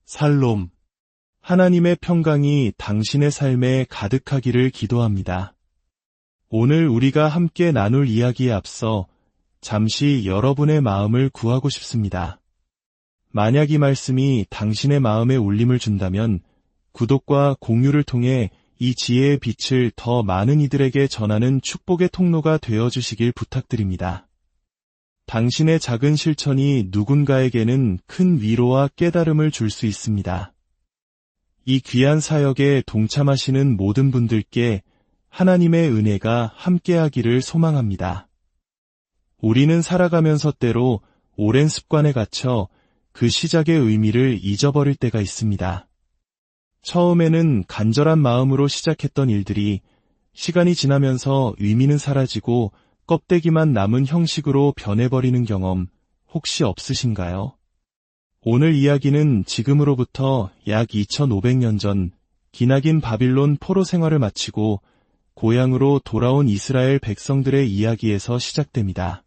살롬. 하나님의 평강이 당신의 삶에 가득하기를 기도합니다. 오늘 우리가 함께 나눌 이야기에 앞서 잠시 여러분의 마음을 구하고 싶습니다. 만약 이 말씀이 당신의 마음에 울림을 준다면 구독과 공유를 통해 이 지혜의 빛을 더 많은 이들에게 전하는 축복의 통로가 되어주시길 부탁드립니다. 당신의 작은 실천이 누군가에게는 큰 위로와 깨달음을 줄 수 있습니다. 이 귀한 사역에 동참하시는 모든 분들께 하나님의 은혜가 함께하기를 소망합니다. 우리는 살아가면서 때로 오랜 습관에 갇혀 그 시작의 의미를 잊어버릴 때가 있습니다. 처음에는 간절한 마음으로 시작했던 일들이 시간이 지나면서 의미는 사라지고 껍데기만 남은 형식으로 변해버리는 경험 혹시 없으신가요? 오늘 이야기는 지금으로부터 약 2500년 전 기나긴 바빌론 포로 생활을 마치고 고향으로 돌아온 이스라엘 백성들의 이야기에서 시작됩니다.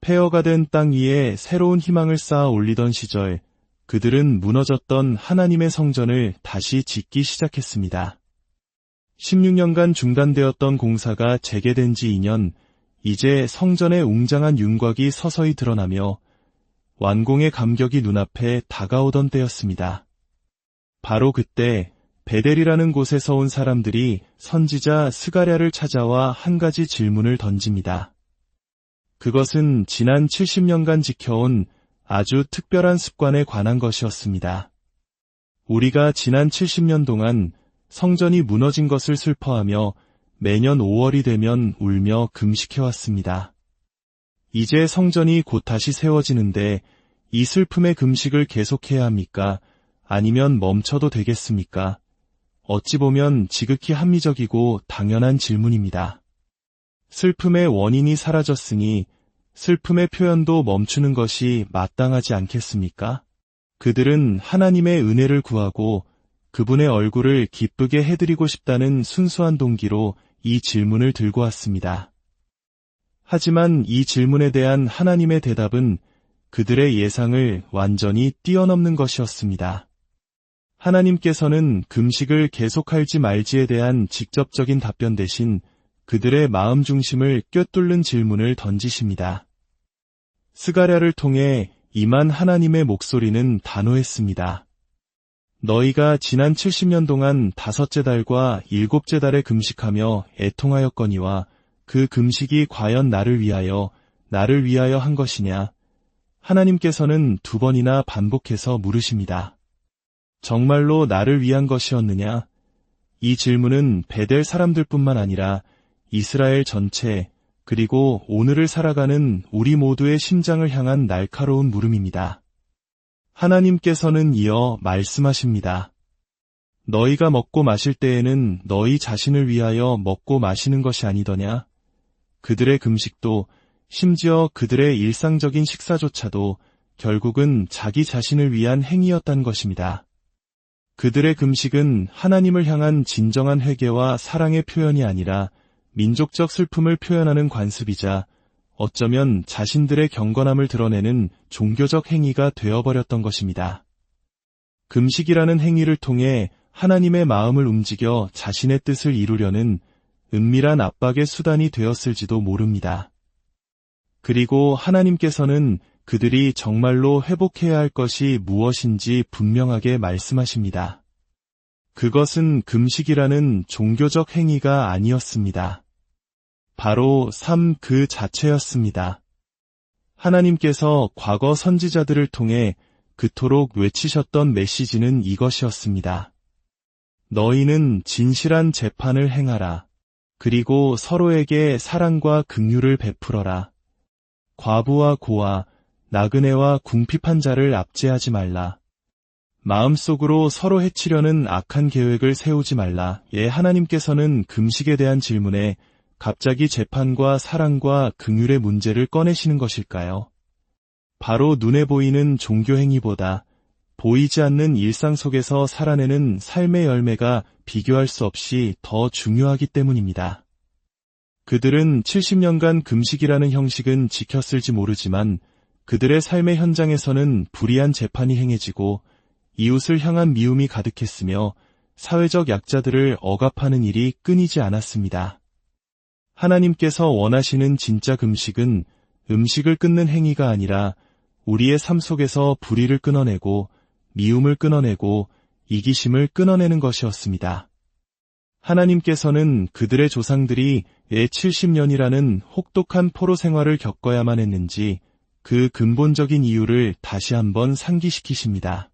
폐허가 된 땅 위에 새로운 희망을 쌓아 올리던 시절 그들은 무너졌던 하나님의 성전을 다시 짓기 시작했습니다. 16년간 중단되었던 공사가 재개된 지 2년, 이제 성전의 웅장한 윤곽이 서서히 드러나며 완공의 감격이 눈앞에 다가오던 때였습니다. 바로 그때 베델이라는 곳에서 온 사람들이 선지자 스가랴를 찾아와 한 가지 질문을 던집니다. 그것은 지난 70년간 지켜온 아주 특별한 습관에 관한 것이었습니다. 우리가 지난 70년 동안 성전이 무너진 것을 슬퍼하며 매년 5월이 되면 울며 금식해왔습니다. 이제 성전이 곧 다시 세워지는데 이 슬픔의 금식을 계속해야 합니까? 아니면 멈춰도 되겠습니까? 어찌 보면 지극히 합리적이고 당연한 질문입니다. 슬픔의 원인이 사라졌으니 슬픔의 표현도 멈추는 것이 마땅하지 않겠습니까? 그들은 하나님의 은혜를 구하고 그분의 얼굴을 기쁘게 해드리고 싶다는 순수한 동기로 이 질문을 들고 왔습니다. 하지만 이 질문에 대한 하나님의 대답은 그들의 예상을 완전히 뛰어넘는 것이었습니다. 하나님께서는 금식을 계속할지 말지에 대한 직접적인 답변 대신 그들의 마음 중심을 꿰뚫는 질문을 던지십니다. 스가랴를 통해 임한 하나님의 목소리는 단호했습니다. 너희가 지난 70년 동안 5째 달과 7째 달에 금식하며 애통하였거니와 그 금식이 과연 나를 위하여 한 것이냐? 하나님께서는 2번이나 반복해서 물으십니다. 정말로 나를 위한 것이었느냐? 이 질문은 베델 사람들뿐만 아니라 이스라엘 전체 그리고 오늘을 살아가는 우리 모두의 심장을 향한 날카로운 물음입니다. 하나님께서는 이어 말씀하십니다. 너희가 먹고 마실 때에는 너희 자신을 위하여 먹고 마시는 것이 아니더냐? 그들의 금식도 심지어 그들의 일상적인 식사조차도 결국은 자기 자신을 위한 행위였다는 것입니다. 그들의 금식은 하나님을 향한 진정한 회개와 사랑의 표현이 아니라 민족적 슬픔을 표현하는 관습이자 어쩌면 자신들의 경건함을 드러내는 종교적 행위가 되어버렸던 것입니다. 금식이라는 행위를 통해 하나님의 마음을 움직여 자신의 뜻을 이루려는 은밀한 압박의 수단이 되었을지도 모릅니다. 그리고 하나님께서는 그들이 정말로 회복해야 할 것이 무엇인지 분명하게 말씀하십니다. 그것은 금식이라는 종교적 행위가 아니었습니다. 바로 삶 그 자체였습니다. 하나님께서 과거 선지자들을 통해 그토록 외치셨던 메시지는 이것이었습니다. 너희는 진실한 재판을 행하라. 그리고 서로에게 사랑과 긍휼을 베풀어라. 과부와 고아, 나그네와 궁핍한 자를 압제하지 말라. 마음속으로 서로 해치려는 악한 계획을 세우지 말라. 예, 하나님께서는 금식에 대한 질문에 갑자기 재판과 사랑과 긍휼의 문제를 꺼내시는 것일까요? 바로 눈에 보이는 종교 행위보다 보이지 않는 일상 속에서 살아내는 삶의 열매가 비교할 수 없이 더 중요하기 때문입니다. 그들은 70년간 금식이라는 형식은 지켰을지 모르지만 그들의 삶의 현장에서는 불의한 재판이 행해지고 이웃을 향한 미움이 가득했으며 사회적 약자들을 억압하는 일이 끊이지 않았습니다. 하나님께서 원하시는 진짜 금식은 음식을 끊는 행위가 아니라 우리의 삶 속에서 불의를 끊어내고 미움을 끊어내고 이기심을 끊어내는 것이었습니다. 하나님께서는 그들의 조상들이 왜 70년이라는 혹독한 포로 생활을 겪어야만 했는지 그 근본적인 이유를 다시 한번 상기시키십니다.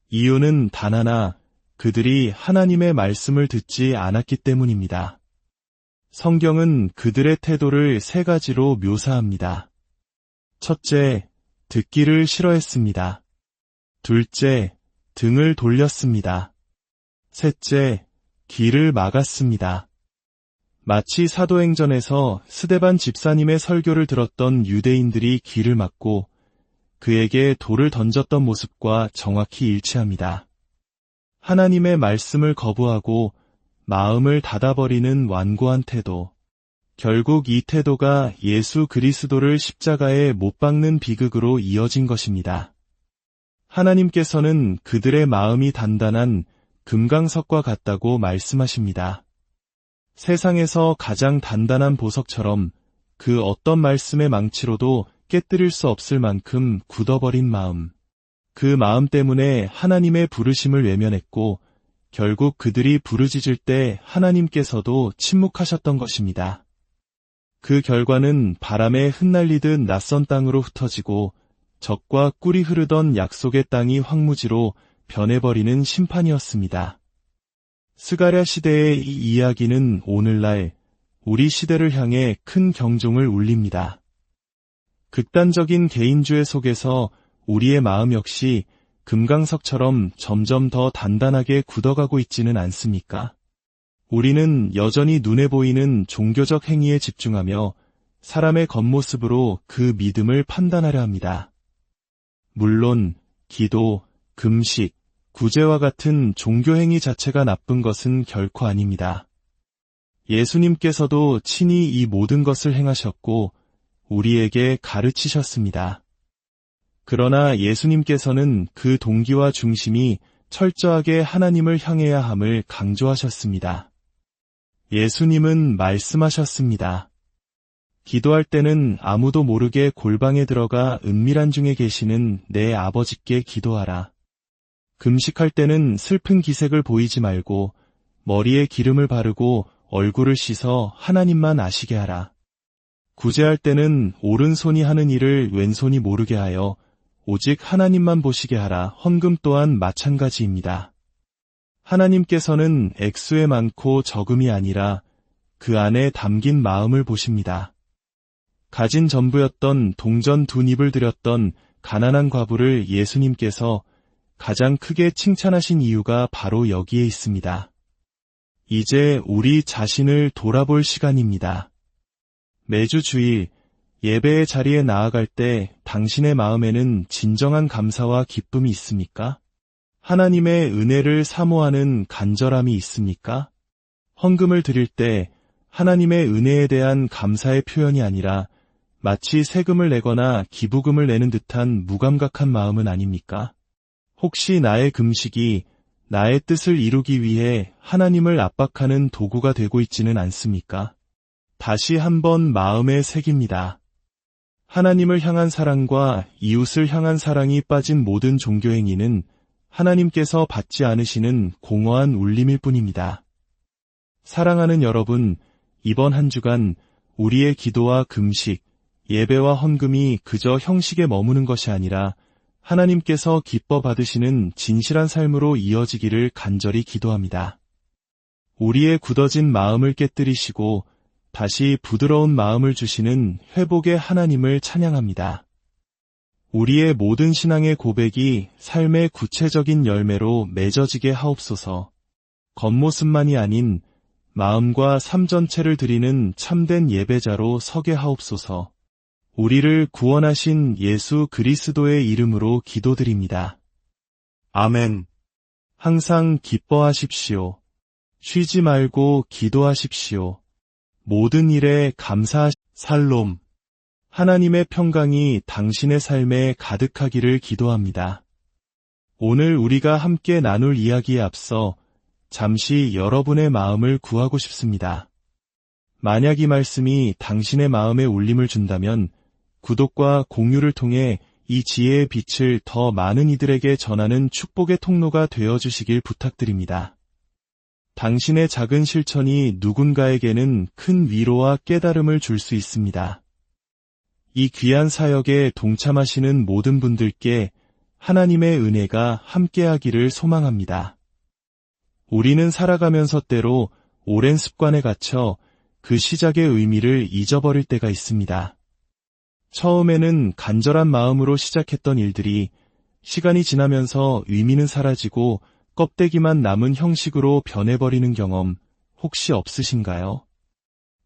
이유는 단 하나, 그들이 하나님의 말씀을 듣지 않았기 때문입니다. 성경은 그들의 태도를 세 가지로 묘사합니다. 첫째, 듣기를 싫어했습니다. 둘째, 등을 돌렸습니다. 셋째, 길을 막았습니다. 마치 사도행전에서 스데반 집사님의 설교를 들었던 유대인들이 길을 막고 그에게 돌을 던졌던 모습과 정확히 일치합니다. 하나님의 말씀을 거부하고 마음을 닫아버리는 완고한 태도. 결국 이 태도가 예수 그리스도를 십자가에 못 박는 비극으로 이어진 것입니다. 하나님께서는 그들의 마음이 단단한 금강석과 같다고 말씀하십니다. 세상에서 가장 단단한 보석처럼 그 어떤 말씀의 망치로도 깨뜨릴 수 없을 만큼 굳어버린 마음. 그 마음 때문에 하나님의 부르심을 외면했고 결국 그들이 부르짖을 때 하나님께서도 침묵하셨던 것입니다. 그 결과는 바람에 흩날리듯 낯선 땅으로 흩어지고 적과 꿀이 흐르던 약속의 땅이 황무지로 변해버리는 심판이었습니다. 스가랴 시대의 이 이야기는 오늘날 우리 시대를 향해 큰 경종을 울립니다. 극단적인 개인주의 속에서 우리의 마음 역시 금강석처럼 점점 더 단단하게 굳어가고 있지는 않습니까? 우리는 여전히 눈에 보이는 종교적 행위에 집중하며 사람의 겉모습으로 그 믿음을 판단하려 합니다. 물론 기도, 금식, 구제와 같은 종교행위 자체가 나쁜 것은 결코 아닙니다. 예수님께서도 친히 이 모든 것을 행하셨고 우리에게 가르치셨습니다. 그러나 예수님께서는 그 동기와 중심이 철저하게 하나님을 향해야 함을 강조하셨습니다. 예수님은 말씀하셨습니다. 기도할 때는 아무도 모르게 골방에 들어가 은밀한 중에 계시는 내 아버지께 기도하라. 금식할 때는 슬픈 기색을 보이지 말고 머리에 기름을 바르고 얼굴을 씻어 하나님만 아시게 하라. 구제할 때는 오른손이 하는 일을 왼손이 모르게 하여 오직 하나님만 보시게 하라. 헌금 또한 마찬가지입니다. 하나님께서는 액수에 많고 적음이 아니라 그 안에 담긴 마음을 보십니다. 가진 전부였던 동전 2닙을 드렸던 가난한 과부를 예수님께서 가장 크게 칭찬하신 이유가 바로 여기에 있습니다. 이제 우리 자신을 돌아볼 시간입니다. 매주 주일 예배의 자리에 나아갈 때 당신의 마음에는 진정한 감사와 기쁨이 있습니까? 하나님의 은혜를 사모하는 간절함이 있습니까? 헌금을 드릴 때 하나님의 은혜에 대한 감사의 표현이 아니라 마치 세금을 내거나 기부금을 내는 듯한 무감각한 마음은 아닙니까? 혹시 나의 금식이 나의 뜻을 이루기 위해 하나님을 압박하는 도구가 되고 있지는 않습니까? 다시 한번 마음에 새깁니다. 하나님을 향한 사랑과 이웃을 향한 사랑이 빠진 모든 종교행위는 하나님께서 받지 않으시는 공허한 울림일 뿐입니다. 사랑하는 여러분, 이번 한 주간 우리의 기도와 금식, 예배와 헌금이 그저 형식에 머무는 것이 아니라 하나님께서 기뻐 받으시는 진실한 삶으로 이어지기를 간절히 기도합니다. 우리의 굳어진 마음을 깨뜨리시고 다시 부드러운 마음을 주시는 회복의 하나님을 찬양합니다. 우리의 모든 신앙의 고백이 삶의 구체적인 열매로 맺어지게 하옵소서. 겉모습만이 아닌 마음과 삶 전체를 드리는 참된 예배자로 서게 하옵소서. 우리를 구원하신 예수 그리스도의 이름으로 기도드립니다. 아멘. 항상 기뻐하십시오. 쉬지 말고 기도하십시오. 모든 일에 샬롬. 하나님의 평강이 당신의 삶에 가득하기를 기도합니다. 오늘 우리가 함께 나눌 이야기에 앞서 잠시 여러분의 마음을 구하고 싶습니다. 만약 이 말씀이 당신의 마음에 울림을 준다면 구독과 공유를 통해 이 지혜의 빛을 더 많은 이들에게 전하는 축복의 통로가 되어주시길 부탁드립니다. 당신의 작은 실천이 누군가에게는 큰 위로와 깨달음을 줄 수 있습니다. 이 귀한 사역에 동참하시는 모든 분들께 하나님의 은혜가 함께하기를 소망합니다. 우리는 살아가면서 때로 오랜 습관에 갇혀 그 시작의 의미를 잊어버릴 때가 있습니다. 처음에는 간절한 마음으로 시작했던 일들이 시간이 지나면서 의미는 사라지고 껍데기만 남은 형식으로 변해버리는 경험 혹시 없으신가요?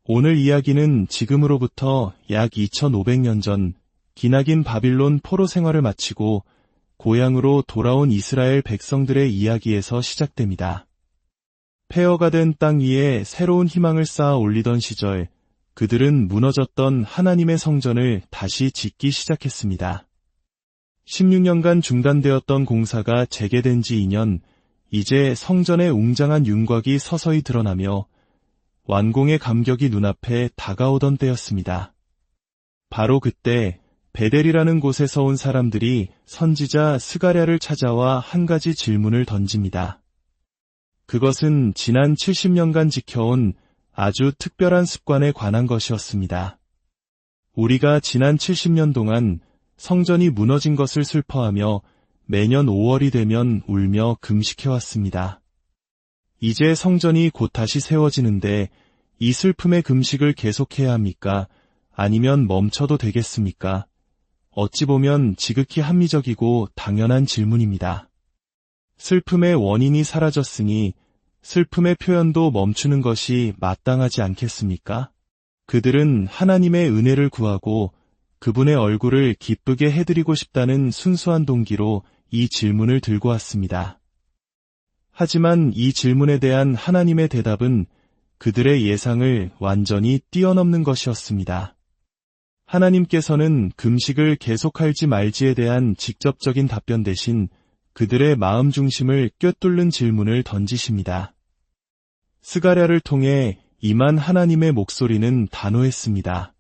오늘 이야기는 지금으로부터 약 2500년 전 기나긴 바빌론 포로 생활을 마치고 고향으로 돌아온 이스라엘 백성들의 이야기에서 시작됩니다. 폐허가 된 땅 위에 새로운 희망을 쌓아 올리던 시절 그들은 무너졌던 하나님의 성전을 다시 짓기 시작했습니다. 16년간 중단되었던 공사가 재개된 지 2년, 이제 성전의 웅장한 윤곽이 서서히 드러나며 완공의 감격이 눈앞에 다가오던 때였습니다. 바로 그때 베델이라는 곳에서 온 사람들이 선지자 스가랴를 찾아와 한 가지 질문을 던집니다. 그것은 지난 70년간 지켜온 아주 특별한 습관에 관한 것이었습니다. 우리가 지난 70년 동안 성전이 무너진 것을 슬퍼하며 매년 5월이 되면 울며 금식해왔습니다. 이제 성전이 곧 다시 세워지는데 이 슬픔의 금식을 계속해야 합니까? 아니면 멈춰도 되겠습니까? 어찌 보면 지극히 합리적이고 당연한 질문입니다. 슬픔의 원인이 사라졌으니 슬픔의 표현도 멈추는 것이 마땅하지 않겠습니까? 그들은 하나님의 은혜를 구하고 그분의 얼굴을 기쁘게 해드리고 싶다는 순수한 동기로 이 질문을 들고 왔습니다. 하지만 이 질문에 대한 하나님의 대답은 그들의 예상을 완전히 뛰어넘는 것이었습니다. 하나님께서는 금식을 계속할지 말지에 대한 직접적인 답변 대신 그들의 마음 중심을 꿰뚫는 질문을 던지십니다. 스가랴를 통해 임한 하나님의 목소리는 단호했습니다.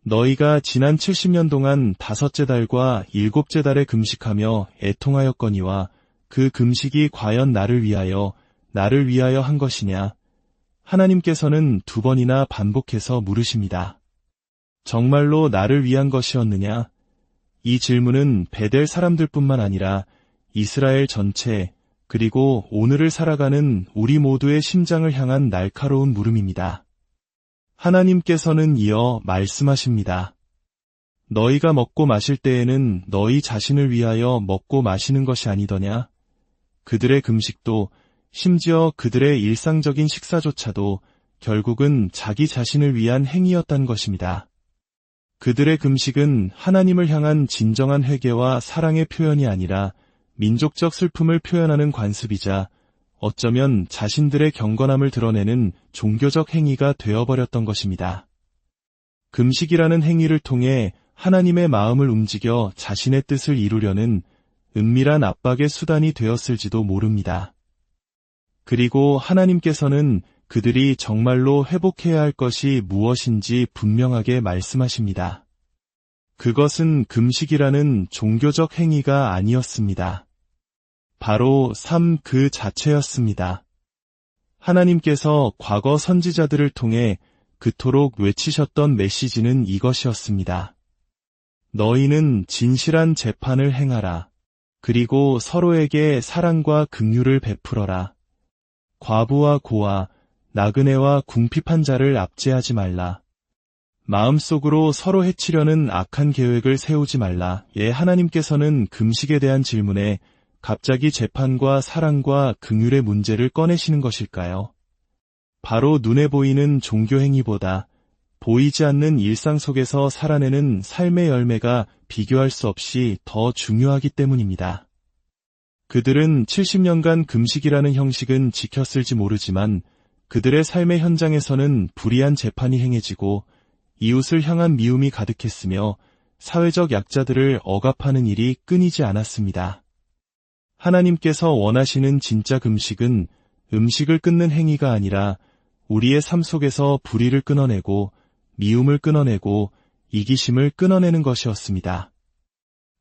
너희가 지난 70년 동안 5째 달과 7째 달에 금식하며 애통하였거니와 그 금식이 과연 나를 위하여 한 것이냐? 하나님께서는 2번이나 반복해서 물으십니다. 정말로 나를 위한 것이었느냐? 이 질문은 베델 사람들뿐만 아니라 이스라엘 전체 그리고 오늘을 살아가는 우리 모두의 심장을 향한 날카로운 물음입니다. 하나님께서는 이어 말씀하십니다. 너희가 먹고 마실 때에는 너희 자신을 위하여 먹고 마시는 것이 아니더냐? 그들의 금식도 심지어 그들의 일상적인 식사조차도 결국은 자기 자신을 위한 행위였단 것입니다. 그들의 금식은 하나님을 향한 진정한 회개와 사랑의 표현이 아니라 민족적 슬픔을 표현하는 관습이자 어쩌면 자신들의 경건함을 드러내는 종교적 행위가 되어버렸던 것입니다. 금식이라는 행위를 통해 하나님의 마음을 움직여 자신의 뜻을 이루려는 은밀한 압박의 수단이 되었을지도 모릅니다. 그리고 하나님께서는 그들이 정말로 회복해야 할 것이 무엇인지 분명하게 말씀하십니다. 그것은 금식이라는 종교적 행위가 아니었습니다. 바로 삶 그 자체였습니다. 하나님께서 과거 선지자들을 통해 그토록 외치셨던 메시지는 이것이었습니다. 너희는 진실한 재판을 행하라. 그리고 서로에게 사랑과 긍휼을 베풀어라. 과부와 고아, 나그네와 궁핍한 자를 압제하지 말라. 마음속으로 서로 해치려는 악한 계획을 세우지 말라. 예, 하나님께서는 금식에 대한 질문에 갑자기 재판과 사랑과 긍휼의 문제를 꺼내시는 것일까요? 바로 눈에 보이는 종교 행위보다 보이지 않는 일상 속에서 살아내는 삶의 열매가 비교할 수 없이 더 중요하기 때문입니다. 그들은 70년간 금식이라는 형식은 지켰을지 모르지만 그들의 삶의 현장에서는 불의한 재판이 행해지고 이웃을 향한 미움이 가득했으며 사회적 약자들을 억압하는 일이 끊이지 않았습니다. 하나님께서 원하시는 진짜 금식은 음식을 끊는 행위가 아니라 우리의 삶 속에서 불의를 끊어내고 미움을 끊어내고 이기심을 끊어내는 것이었습니다.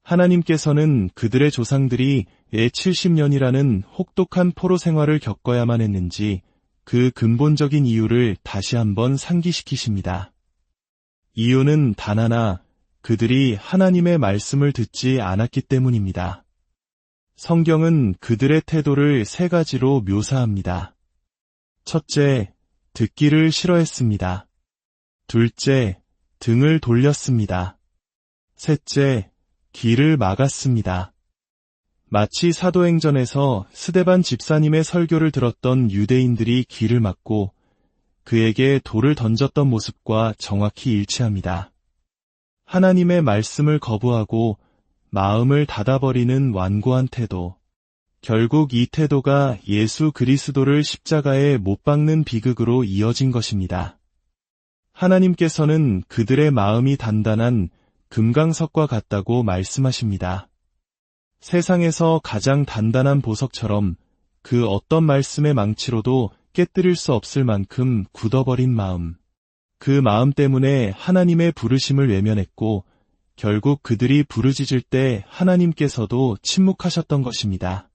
하나님께서는 그들의 조상들이 애 70년이라는 혹독한 포로 생활을 겪어야만 했는지 그 근본적인 이유를 다시 한번 상기시키십니다. 이유는 단 하나, 그들이 하나님의 말씀을 듣지 않았기 때문입니다. 성경은 그들의 태도를 세 가지로 묘사합니다. 첫째, 듣기를 싫어했습니다. 둘째, 등을 돌렸습니다. 셋째, 길을 막았습니다. 마치 사도행전에서 스데반 집사님의 설교를 들었던 유대인들이 길을 막고 그에게 돌을 던졌던 모습과 정확히 일치합니다. 하나님의 말씀을 거부하고 마음을 닫아버리는 완고한 태도. 결국 이 태도가 예수 그리스도를 십자가에 못 박는 비극으로 이어진 것입니다. 하나님께서는 그들의 마음이 단단한 금강석과 같다고 말씀하십니다. 세상에서 가장 단단한 보석처럼 그 어떤 말씀의 망치로도 깨뜨릴 수 없을 만큼 굳어버린 마음. 그 마음 때문에 하나님의 부르심을 외면했고 결국 그들이 부르짖을 때 하나님께서도 침묵하셨던 것입니다.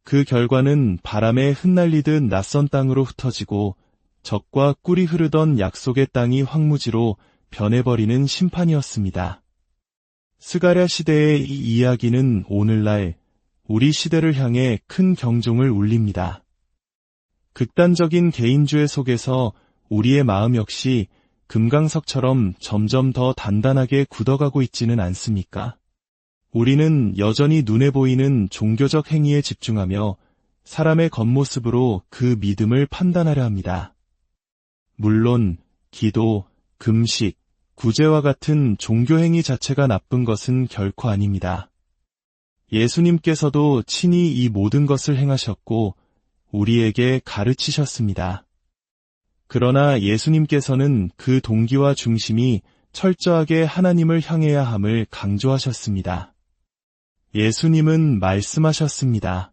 그 결과는 바람에 흩날리듯 낯선 땅으로 흩어지고 적과 꿀이 흐르던 약속의 땅이 황무지로 변해버리는 심판이었습니다. 스가랴 시대의 이 이야기는 오늘날 우리 시대를 향해 큰 경종을 울립니다. 극단적인 개인주의 속에서 우리의 마음 역시 금강석처럼 점점 더 단단하게 굳어가고 있지는 않습니까? 우리는 여전히 눈에 보이는 종교적 행위에 집중하며 사람의 겉모습으로 그 믿음을 판단하려 합니다. 물론 기도, 금식, 구제와 같은 종교 행위 자체가 나쁜 것은 결코 아닙니다. 예수님께서도 친히 이 모든 것을 행하셨고 우리에게 가르치셨습니다. 그러나 예수님께서는 그 동기와 중심이 철저하게 하나님을 향해야 함을 강조하셨습니다. 예수님은 말씀하셨습니다.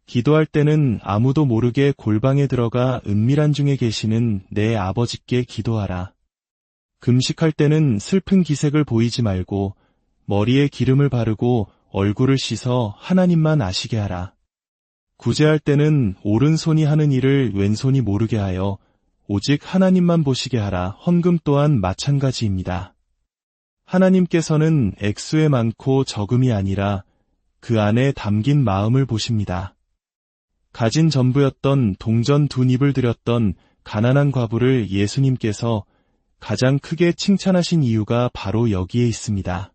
기도할 때는 아무도 모르게 골방에 들어가 은밀한 중에 계시는 내 아버지께 기도하라. 금식할 때는 슬픈 기색을 보이지 말고 머리에 기름을 바르고 얼굴을 씻어 하나님만 아시게 하라. 구제할 때는 오른손이 하는 일을 왼손이 모르게 하여 오직 하나님만 보시게 하라. 헌금 또한 마찬가지입니다. 하나님께서는 액수에 많고 적음이 아니라 그 안에 담긴 마음을 보십니다. 가진 전부였던 동전 2닙을 드렸던 가난한 과부를 예수님께서 가장 크게 칭찬하신 이유가 바로 여기에 있습니다.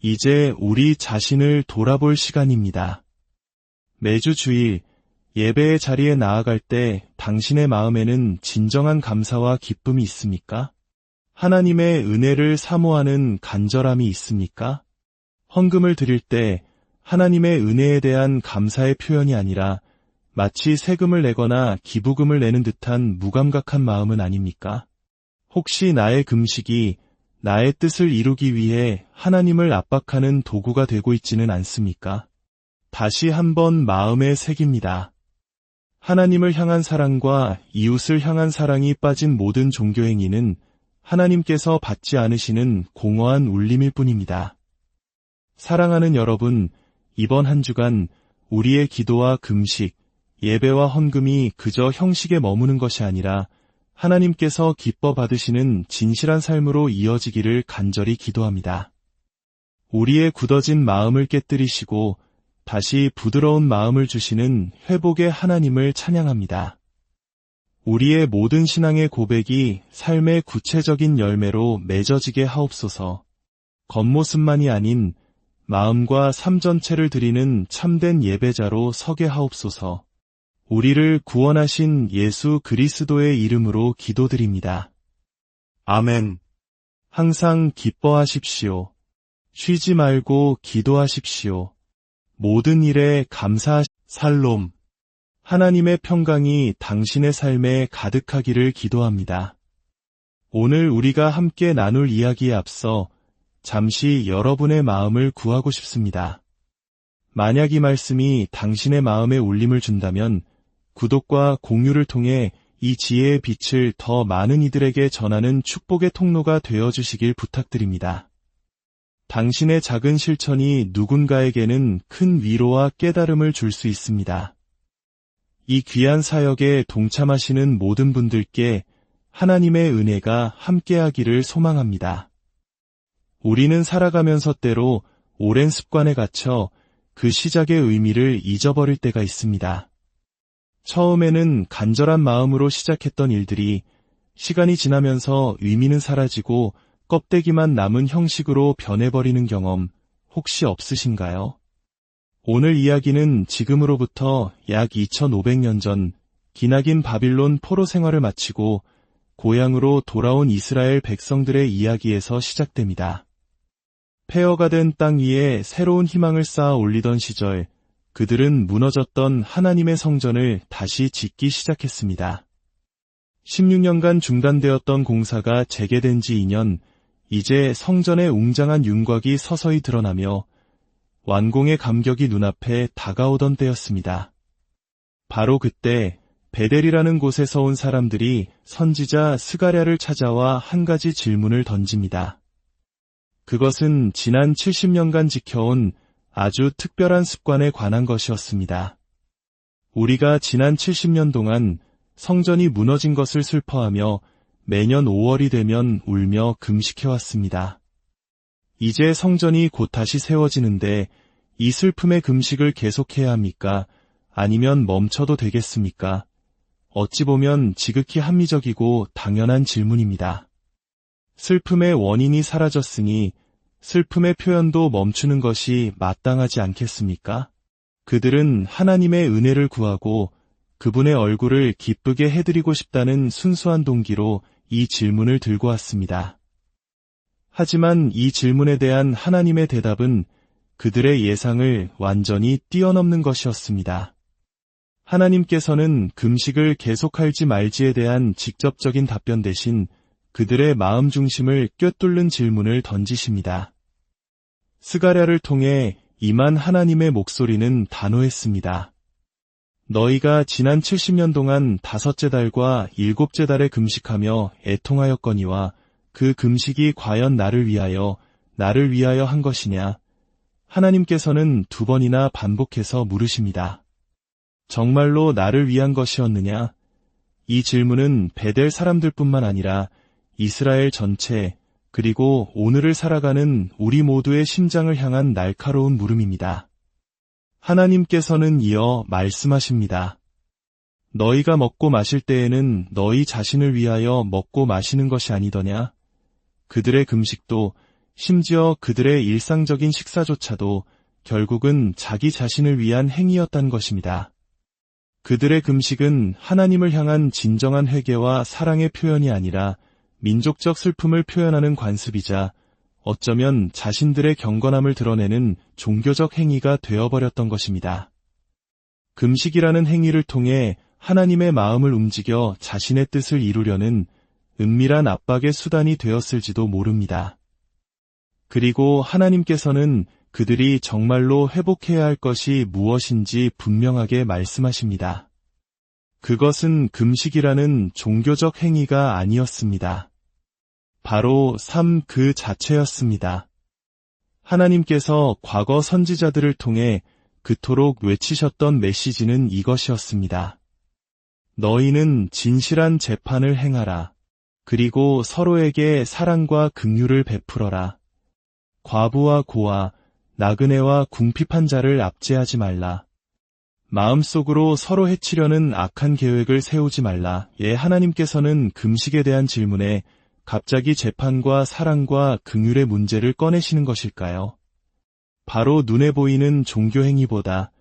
이제 우리 자신을 돌아볼 시간입니다. 매주 주일 예배의 자리에 나아갈 때 당신의 마음에는 진정한 감사와 기쁨이 있습니까? 하나님의 은혜를 사모하는 간절함이 있습니까? 헌금을 드릴 때 하나님의 은혜에 대한 감사의 표현이 아니라 마치 세금을 내거나 기부금을 내는 듯한 무감각한 마음은 아닙니까? 혹시 나의 금식이 나의 뜻을 이루기 위해 하나님을 압박하는 도구가 되고 있지는 않습니까? 다시 한번 마음에 새깁니다. 하나님을 향한 사랑과 이웃을 향한 사랑이 빠진 모든 종교행위는 하나님께서 받지 않으시는 공허한 울림일 뿐입니다. 사랑하는 여러분, 이번 한 주간 우리의 기도와 금식, 예배와 헌금이 그저 형식에 머무는 것이 아니라 하나님께서 기뻐 받으시는 진실한 삶으로 이어지기를 간절히 기도합니다. 우리의 굳어진 마음을 깨뜨리시고 다시 부드러운 마음을 주시는 회복의 하나님을 찬양합니다. 우리의 모든 신앙의 고백이 삶의 구체적인 열매로 맺어지게 하옵소서. 겉모습만이 아닌 마음과 삶 전체를 드리는 참된 예배자로 서게 하옵소서. 우리를 구원하신 예수 그리스도의 이름으로 기도드립니다. 아멘. 항상 기뻐하십시오. 쉬지 말고 기도하십시오. 모든 일에 살롬. 하나님의 평강이 당신의 삶에 가득하기를 기도합니다. 오늘 우리가 함께 나눌 이야기에 앞서 잠시 여러분의 마음을 구하고 싶습니다. 만약 이 말씀이 당신의 마음에 울림을 준다면 구독과 공유를 통해 이 지혜의 빛을 더 많은 이들에게 전하는 축복의 통로가 되어주시길 부탁드립니다. 당신의 작은 실천이 누군가에게는 큰 위로와 깨달음을 줄 수 있습니다. 이 귀한 사역에 동참하시는 모든 분들께 하나님의 은혜가 함께하기를 소망합니다. 우리는 살아가면서 때로 오랜 습관에 갇혀 그 시작의 의미를 잊어버릴 때가 있습니다. 처음에는 간절한 마음으로 시작했던 일들이 시간이 지나면서 의미는 사라지고 껍데기만 남은 형식으로 변해버리는 경험 혹시 없으신가요? 오늘 이야기는 지금으로부터 약 2500년 전 기나긴 바빌론 포로 생활을 마치고 고향으로 돌아온 이스라엘 백성들의 이야기에서 시작됩니다. 폐허가 된 땅 위에 새로운 희망을 쌓아 올리던 시절 그들은 무너졌던 하나님의 성전을 다시 짓기 시작했습니다. 16년간 중단되었던 공사가 재개된 지 2년, 이제 성전의 웅장한 윤곽이 서서히 드러나며 완공의 감격이 눈앞에 다가오던 때였습니다. 바로 그때 베델이라는 곳에서 온 사람들이 선지자 스가랴를 찾아와 한 가지 질문을 던집니다. 그것은 지난 70년간 지켜온 아주 특별한 습관에 관한 것이었습니다. 우리가 지난 70년 동안 성전이 무너진 것을 슬퍼하며 매년 5월이 되면 울며 금식해왔습니다. 이제 성전이 곧 다시 세워지는데 이 슬픔의 금식을 계속해야 합니까? 아니면 멈춰도 되겠습니까? 어찌 보면 지극히 합리적이고 당연한 질문입니다. 슬픔의 원인이 사라졌으니 슬픔의 표현도 멈추는 것이 마땅하지 않겠습니까? 그들은 하나님의 은혜를 구하고 그분의 얼굴을 기쁘게 해드리고 싶다는 순수한 동기로 이 질문을 들고 왔습니다. 하지만 이 질문에 대한 하나님의 대답은 그들의 예상을 완전히 뛰어넘는 것이었습니다. 하나님께서는 금식을 계속할지 말지에 대한 직접적인 답변 대신 그들의 마음 중심을 꿰뚫는 질문을 던지십니다. 스가랴를 통해 임한 하나님의 목소리는 단호했습니다. 너희가 지난 70년 동안 5째 달과 7째 달에 금식하며 애통하였거니와 그 금식이 과연 나를 위하여 한 것이냐? 하나님께서는 2번이나 반복해서 물으십니다. 정말로 나를 위한 것이었느냐? 이 질문은 베델 사람들뿐만 아니라 이스라엘 전체 그리고 오늘을 살아가는 우리 모두의 심장을 향한 날카로운 물음입니다. 하나님께서는 이어 말씀하십니다. 너희가 먹고 마실 때에는 너희 자신을 위하여 먹고 마시는 것이 아니더냐? 그들의 금식도 심지어 그들의 일상적인 식사조차도 결국은 자기 자신을 위한 행위였다는 것입니다. 그들의 금식은 하나님을 향한 진정한 회개와 사랑의 표현이 아니라 민족적 슬픔을 표현하는 관습이자 어쩌면 자신들의 경건함을 드러내는 종교적 행위가 되어버렸던 것입니다. 금식이라는 행위를 통해 하나님의 마음을 움직여 자신의 뜻을 이루려는 은밀한 압박의 수단이 되었을지도 모릅니다. 그리고 하나님께서는 그들이 정말로 회복해야 할 것이 무엇인지 분명하게 말씀하십니다. 그것은 금식이라는 종교적 행위가 아니었습니다. 바로 삶 그 자체였습니다. 하나님께서 과거 선지자들을 통해 그토록 외치셨던 메시지는 이것이었습니다. 너희는 진실한 재판을 행하라. 그리고 서로에게 사랑과 긍휼을 베풀어라. 과부와 고아, 나그네와 궁핍한 자를 압제하지 말라. 마음속으로 서로 해치려는 악한 계획을 세우지 말라. 하나님께서는 금식에 대한 질문에 갑자기 재판과 사랑과 긍휼의 문제를 꺼내시는 것일까요? 바로 눈에 보이는 종교 행위보다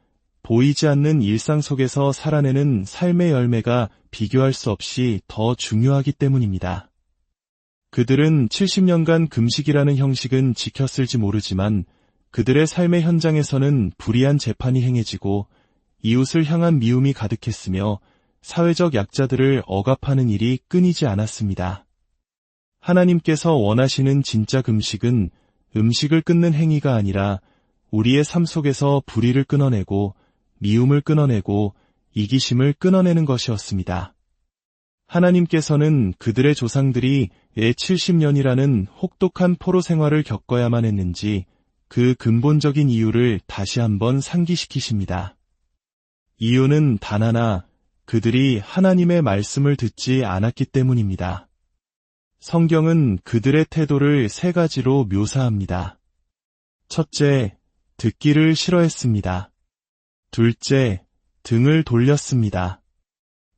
보이지 않는 일상 속에서 살아내는 삶의 열매가 비교할 수 없이 더 중요하기 때문입니다. 그들은 70년간 금식이라는 형식은 지켰을지 모르지만 그들의 삶의 현장에서는 불의한 재판이 행해지고 이웃을 향한 미움이 가득했으며 사회적 약자들을 억압하는 일이 끊이지 않았습니다. 하나님께서 원하시는 진짜 금식은 음식을 끊는 행위가 아니라 우리의 삶 속에서 불의를 끊어내고 미움을 끊어내고 이기심을 끊어내는 것이었습니다. 하나님께서는 그들의 조상들이 왜 70년이라는 혹독한 포로 생활을 겪어야만 했는지 그 근본적인 이유를 다시 한번 상기시키십니다. 이유는 단 하나, 그들이 하나님의 말씀을 듣지 않았기 때문입니다. 성경은 그들의 태도를 세 가지로 묘사합니다. 첫째, 듣기를 싫어했습니다. 둘째, 등을 돌렸습니다.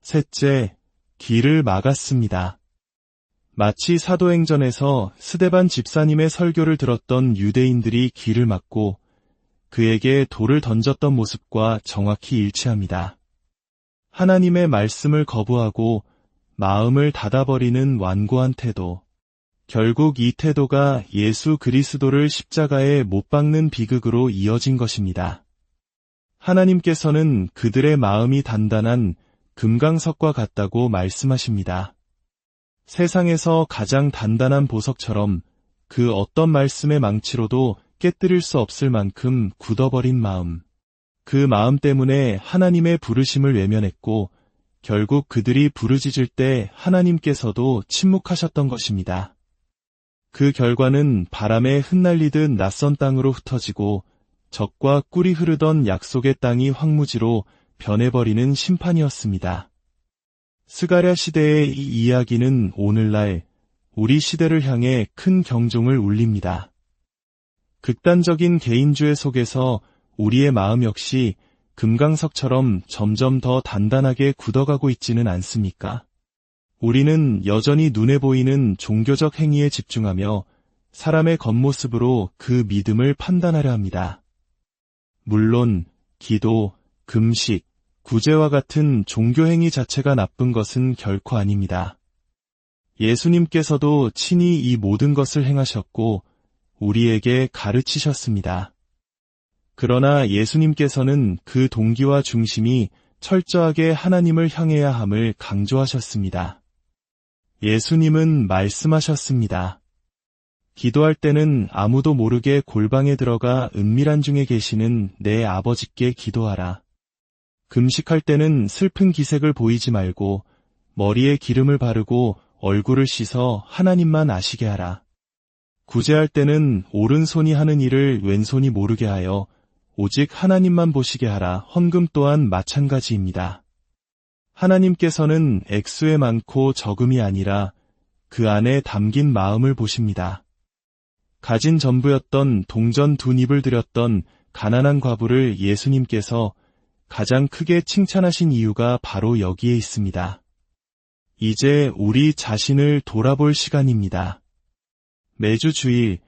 셋째, 길을 막았습니다. 마치 사도행전에서 스데반 집사님의 설교를 들었던 유대인들이 길을 막고 그에게 돌을 던졌던 모습과 정확히 일치합니다. 하나님의 말씀을 거부하고 마음을 닫아버리는 완고한 태도. 결국 이 태도가 예수 그리스도를 십자가에 못 박는 비극으로 이어진 것입니다. 하나님께서는 그들의 마음이 단단한 금강석과 같다고 말씀하십니다. 세상에서 가장 단단한 보석처럼 그 어떤 말씀의 망치로도 깨뜨릴 수 없을 만큼 굳어버린 마음. 그 마음 때문에 하나님의 부르심을 외면했고 결국 그들이 부르짖을 때 하나님께서도 침묵하셨던 것입니다. 그 결과는 바람에 흩날리듯 낯선 땅으로 흩어지고 적과 꿀이 흐르던 약속의 땅이 황무지로 변해버리는 심판이었습니다. 스가랴 시대의 이 이야기는 오늘날 우리 시대를 향해 큰 경종을 울립니다. 극단적인 개인주의 속에서 우리의 마음 역시 금강석처럼 점점 더 단단하게 굳어가고 있지는 않습니까? 우리는 여전히 눈에 보이는 종교적 행위에 집중하며 사람의 겉모습으로 그 믿음을 판단하려 합니다. 물론 기도, 금식, 구제와 같은 종교행위 자체가 나쁜 것은 결코 아닙니다. 예수님께서도 친히 이 모든 것을 행하셨고 우리에게 가르치셨습니다. 그러나 예수님께서는 그 동기와 중심이 철저하게 하나님을 향해야 함을 강조하셨습니다. 예수님은 말씀하셨습니다. 기도할 때는 아무도 모르게 골방에 들어가 은밀한 중에 계시는 내 아버지께 기도하라. 금식할 때는 슬픈 기색을 보이지 말고 머리에 기름을 바르고 얼굴을 씻어 하나님만 아시게 하라. 구제할 때는 오른손이 하는 일을 왼손이 모르게 하여 오직 하나님만 보시게 하라. 헌금 또한 마찬가지입니다. 하나님께서는 액수에 많고 적음이 아니라 그 안에 담긴 마음을 보십니다. 가진 전부였던 동전 2닙을 드렸던 가난한 과부를 예수님께서 가장 크게 칭찬하신 이유가 바로 여기에 있습니다. 이제 우리 자신을 돌아볼 시간입니다. 매주 주일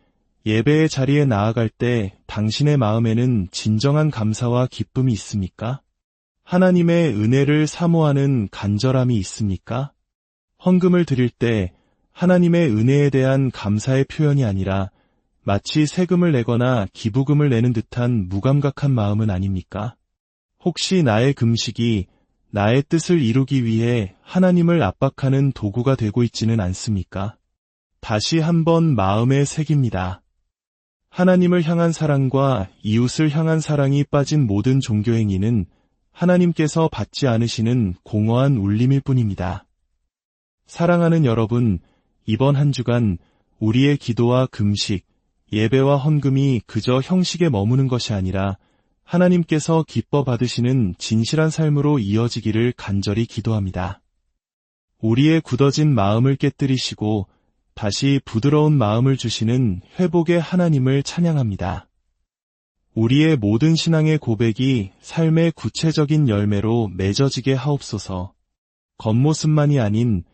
예배의 자리에 나아갈 때 당신의 마음에는 진정한 감사와 기쁨이 있습니까? 하나님의 은혜를 사모하는 간절함이 있습니까? 헌금을 드릴 때 하나님의 은혜에 대한 감사의 표현이 아니라 마치 세금을 내거나 기부금을 내는 듯한 무감각한 마음은 아닙니까? 혹시 나의 금식이 나의 뜻을 이루기 위해 하나님을 압박하는 도구가 되고 있지는 않습니까? 다시 한번 마음에 새깁니다. 하나님을 향한 사랑과 이웃을 향한 사랑이 빠진 모든 종교행위는 하나님께서 받지 않으시는 공허한 울림일 뿐입니다. 사랑하는 여러분, 이번 한 주간 우리의 기도와 금식, 예배와 헌금이 그저 형식에 머무는 것이 아니라 하나님께서 기뻐 받으시는 진실한 삶으로 이어지기를 간절히 기도합니다. 우리의 굳어진 마음을 깨뜨리시고 다시 부드러운 마음을 주시는 회복의 하나님을 찬양합니다. 우리의 모든 신앙의 고백이 삶의 구체적인 열매로 맺어지게 하옵소서. 겉모습만이 아닌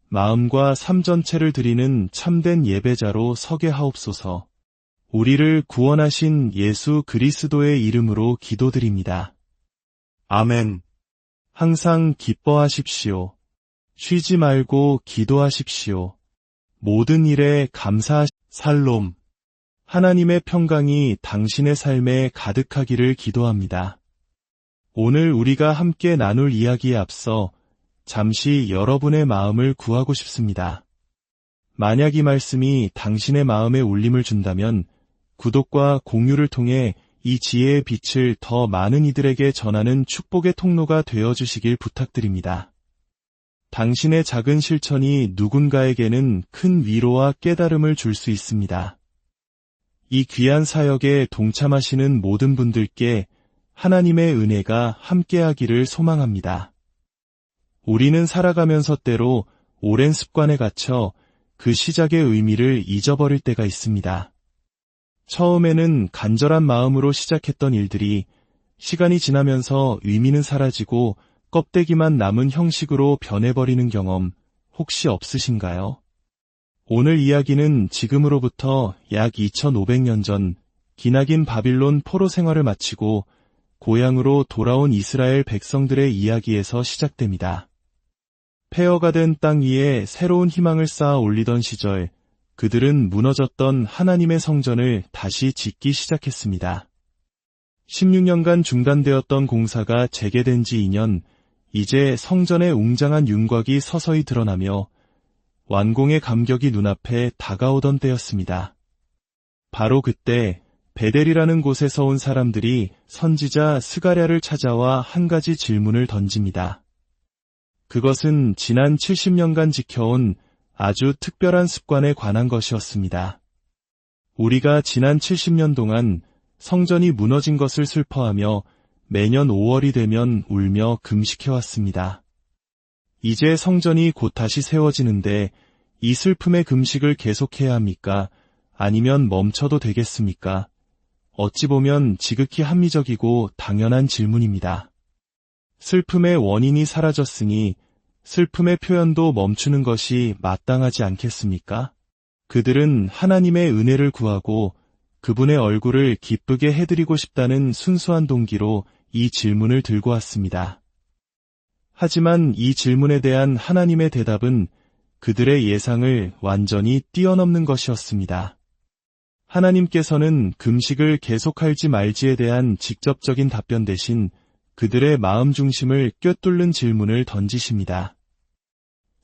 마음과 삶 전체를 드리는 참된 예배자로 서게 하옵소서. 우리를 구원하신 예수 그리스도의 이름으로 기도드립니다. 아멘. 항상 기뻐하십시오. 쉬지 말고 기도하십시오. 모든 일에 살롬. 하나님의 평강이 당신의 삶에 가득하기를 기도합니다. 오늘 우리가 함께 나눌 이야기에 앞서 잠시 여러분의 마음을 구하고 싶습니다. 만약 이 말씀이 당신의 마음에 울림을 준다면 구독과 공유를 통해 이 지혜의 빛을 더 많은 이들에게 전하는 축복의 통로가 되어주시길 부탁드립니다. 당신의 작은 실천이 누군가에게는 큰 위로와 깨달음을 줄 수 있습니다. 이 귀한 사역에 동참하시는 모든 분들께 하나님의 은혜가 함께하기를 소망합니다. 우리는 살아가면서 때로 오랜 습관에 갇혀 그 시작의 의미를 잊어버릴 때가 있습니다. 처음에는 간절한 마음으로 시작했던 일들이 시간이 지나면서 의미는 사라지고 껍데기만 남은 형식으로 변해버리는 경험 혹시 없으신가요? 오늘 이야기는 지금으로부터 약 2500년 전 기나긴 바빌론 포로 생활을 마치고 고향으로 돌아온 이스라엘 백성들의 이야기에서 시작됩니다. 폐허가 된 땅 위에 새로운 희망을 쌓아 올리던 시절 그들은 무너졌던 하나님의 성전을 다시 짓기 시작했습니다. 16년간 중단되었던 공사가 재개된 지 2년, 이제 성전의 웅장한 윤곽이 서서히 드러나며 완공의 감격이 눈앞에 다가오던 때였습니다. 바로 그때 베델이라는 곳에서 온 사람들이 선지자 스가랴를 찾아와 한 가지 질문을 던집니다. 그것은 지난 70년간 지켜온 아주 특별한 습관에 관한 것이었습니다. 우리가 지난 70년 동안 성전이 무너진 것을 슬퍼하며 매년 5월이 되면 울며 금식해왔습니다. 이제 성전이 곧 다시 세워지는데 이 슬픔의 금식을 계속해야 합니까? 아니면 멈춰도 되겠습니까? 어찌 보면 지극히 합리적이고 당연한 질문입니다. 슬픔의 원인이 사라졌으니 슬픔의 표현도 멈추는 것이 마땅하지 않겠습니까? 그들은 하나님의 은혜를 구하고 그분의 얼굴을 기쁘게 해드리고 싶다는 순수한 동기로 이 질문을 들고 왔습니다. 하지만 이 질문에 대한 하나님의 대답은 그들의 예상을 완전히 뛰어넘는 것이었습니다. 하나님께서는 금식을 계속할지 말지에 대한 직접적인 답변 대신 그들의 마음 중심을 꿰뚫는 질문을 던지십니다.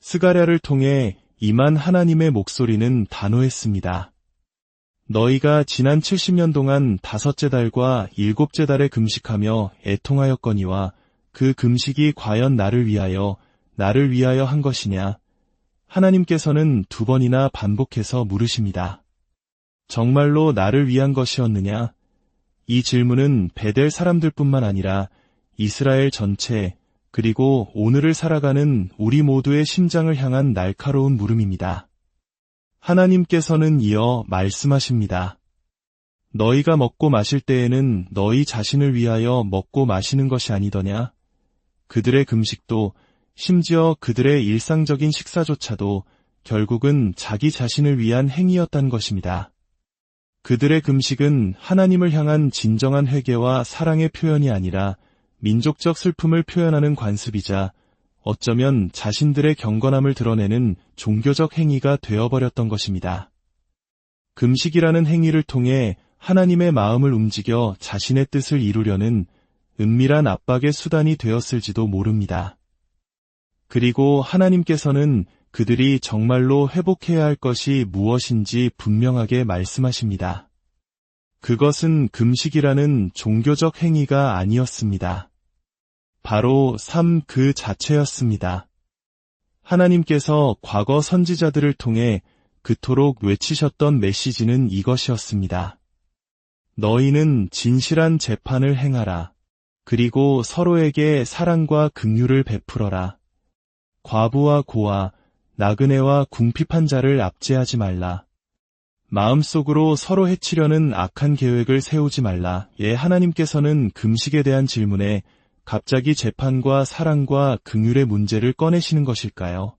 스가랴를 통해 임한 하나님의 목소리는 단호했습니다. 너희가 지난 70년 동안 5째 달과 7째 달에 금식하며 애통하였거니와 그 금식이 과연 나를 위하여 한 것이냐? 하나님께서는 2번이나 반복해서 물으십니다. 정말로 나를 위한 것이었느냐? 이 질문은 베델 사람들뿐만 아니라 이스라엘 전체, 그리고 오늘을 살아가는 우리 모두의 심장을 향한 날카로운 물음입니다. 하나님께서는 이어 말씀하십니다. 너희가 먹고 마실 때에는 너희 자신을 위하여 먹고 마시는 것이 아니더냐? 그들의 금식도 심지어 그들의 일상적인 식사조차도 결국은 자기 자신을 위한 행위였다는 것입니다. 그들의 금식은 하나님을 향한 진정한 회개와 사랑의 표현이 아니라 민족적 슬픔을 표현하는 관습이자 어쩌면 자신들의 경건함을 드러내는 종교적 행위가 되어버렸던 것입니다. 금식이라는 행위를 통해 하나님의 마음을 움직여 자신의 뜻을 이루려는 은밀한 압박의 수단이 되었을지도 모릅니다. 그리고 하나님께서는 그들이 정말로 회복해야 할 것이 무엇인지 분명하게 말씀하십니다. 그것은 금식이라는 종교적 행위가 아니었습니다. 바로 삶 그 자체였습니다. 하나님께서 과거 선지자들을 통해 그토록 외치셨던 메시지는 이것이었습니다. 너희는 진실한 재판을 행하라. 그리고 서로에게 사랑과 긍휼을 베풀어라. 과부와 고아, 나그네와 궁핍한 자를 압제하지 말라. 마음속으로 서로 해치려는 악한 계획을 세우지 말라. 예, 하나님께서는 금식에 대한 질문에 갑자기 재판과 사랑과 긍휼의 문제를 꺼내시는 것일까요?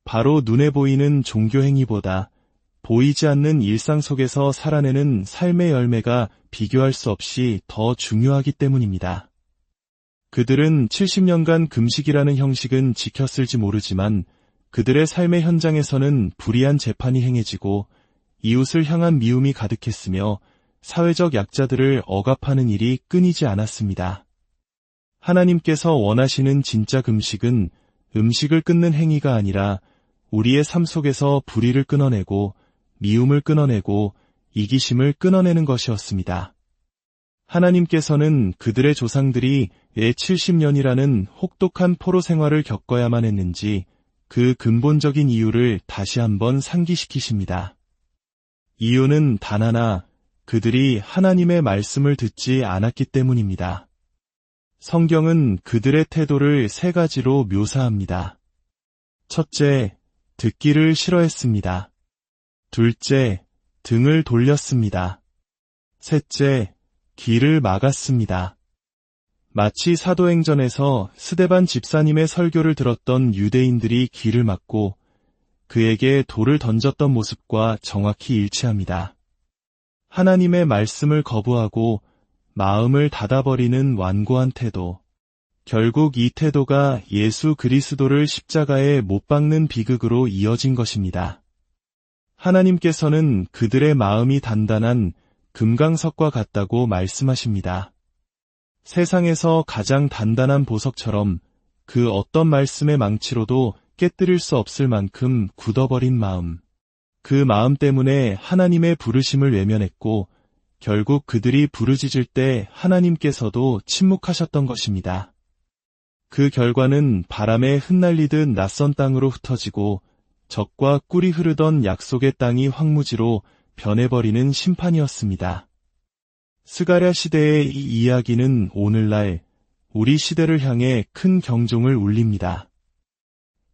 바로 눈에 보이는 종교 행위보다 보이지 않는 일상 속에서 살아내는 삶의 열매가 비교할 수 없이 더 중요하기 때문입니다. 그들은 70년간 금식이라는 형식은 지켰을지 모르지만 그들의 삶의 현장에서는 불의한 재판이 행해지고 이웃을 향한 미움이 가득했으며 사회적 약자들을 억압하는 일이 끊이지 않았습니다. 하나님께서 원하시는 진짜 금식은 음식을 끊는 행위가 아니라 우리의 삶 속에서 불의를 끊어내고 미움을 끊어내고 이기심을 끊어내는 것이었습니다. 하나님께서는 그들의 조상들이 왜 70년이라는 혹독한 포로 생활을 겪어야만 했는지 그 근본적인 이유를 다시 한번 상기시키십니다. 이유는 단 하나, 그들이 하나님의 말씀을 듣지 않았기 때문입니다. 성경은 그들의 태도를 세 가지로 묘사합니다. 첫째, 듣기를 싫어했습니다. 둘째, 등을 돌렸습니다. 셋째, 길을 막았습니다. 마치 사도행전에서 스데반 집사님의 설교를 들었던 유대인들이 길을 막고 그에게 돌을 던졌던 모습과 정확히 일치합니다. 하나님의 말씀을 거부하고 마음을 닫아버리는 완고한 태도. 결국 이 태도가 예수 그리스도를 십자가에 못 박는 비극으로 이어진 것입니다. 하나님께서는 그들의 마음이 단단한 금강석과 같다고 말씀하십니다. 세상에서 가장 단단한 보석처럼 그 어떤 말씀의 망치로도 깨뜨릴 수 없을 만큼 굳어버린 마음. 그 마음 때문에 하나님의 부르심을 외면했고 결국 그들이 부르짖을 때 하나님께서도 침묵하셨던 것입니다. 그 결과는 바람에 흩날리듯 낯선 땅으로 흩어지고 적과 꿀이 흐르던 약속의 땅이 황무지로 변해버리는 심판이었습니다. 스가랴 시대의 이 이야기는 오늘날 우리 시대를 향해 큰 경종을 울립니다.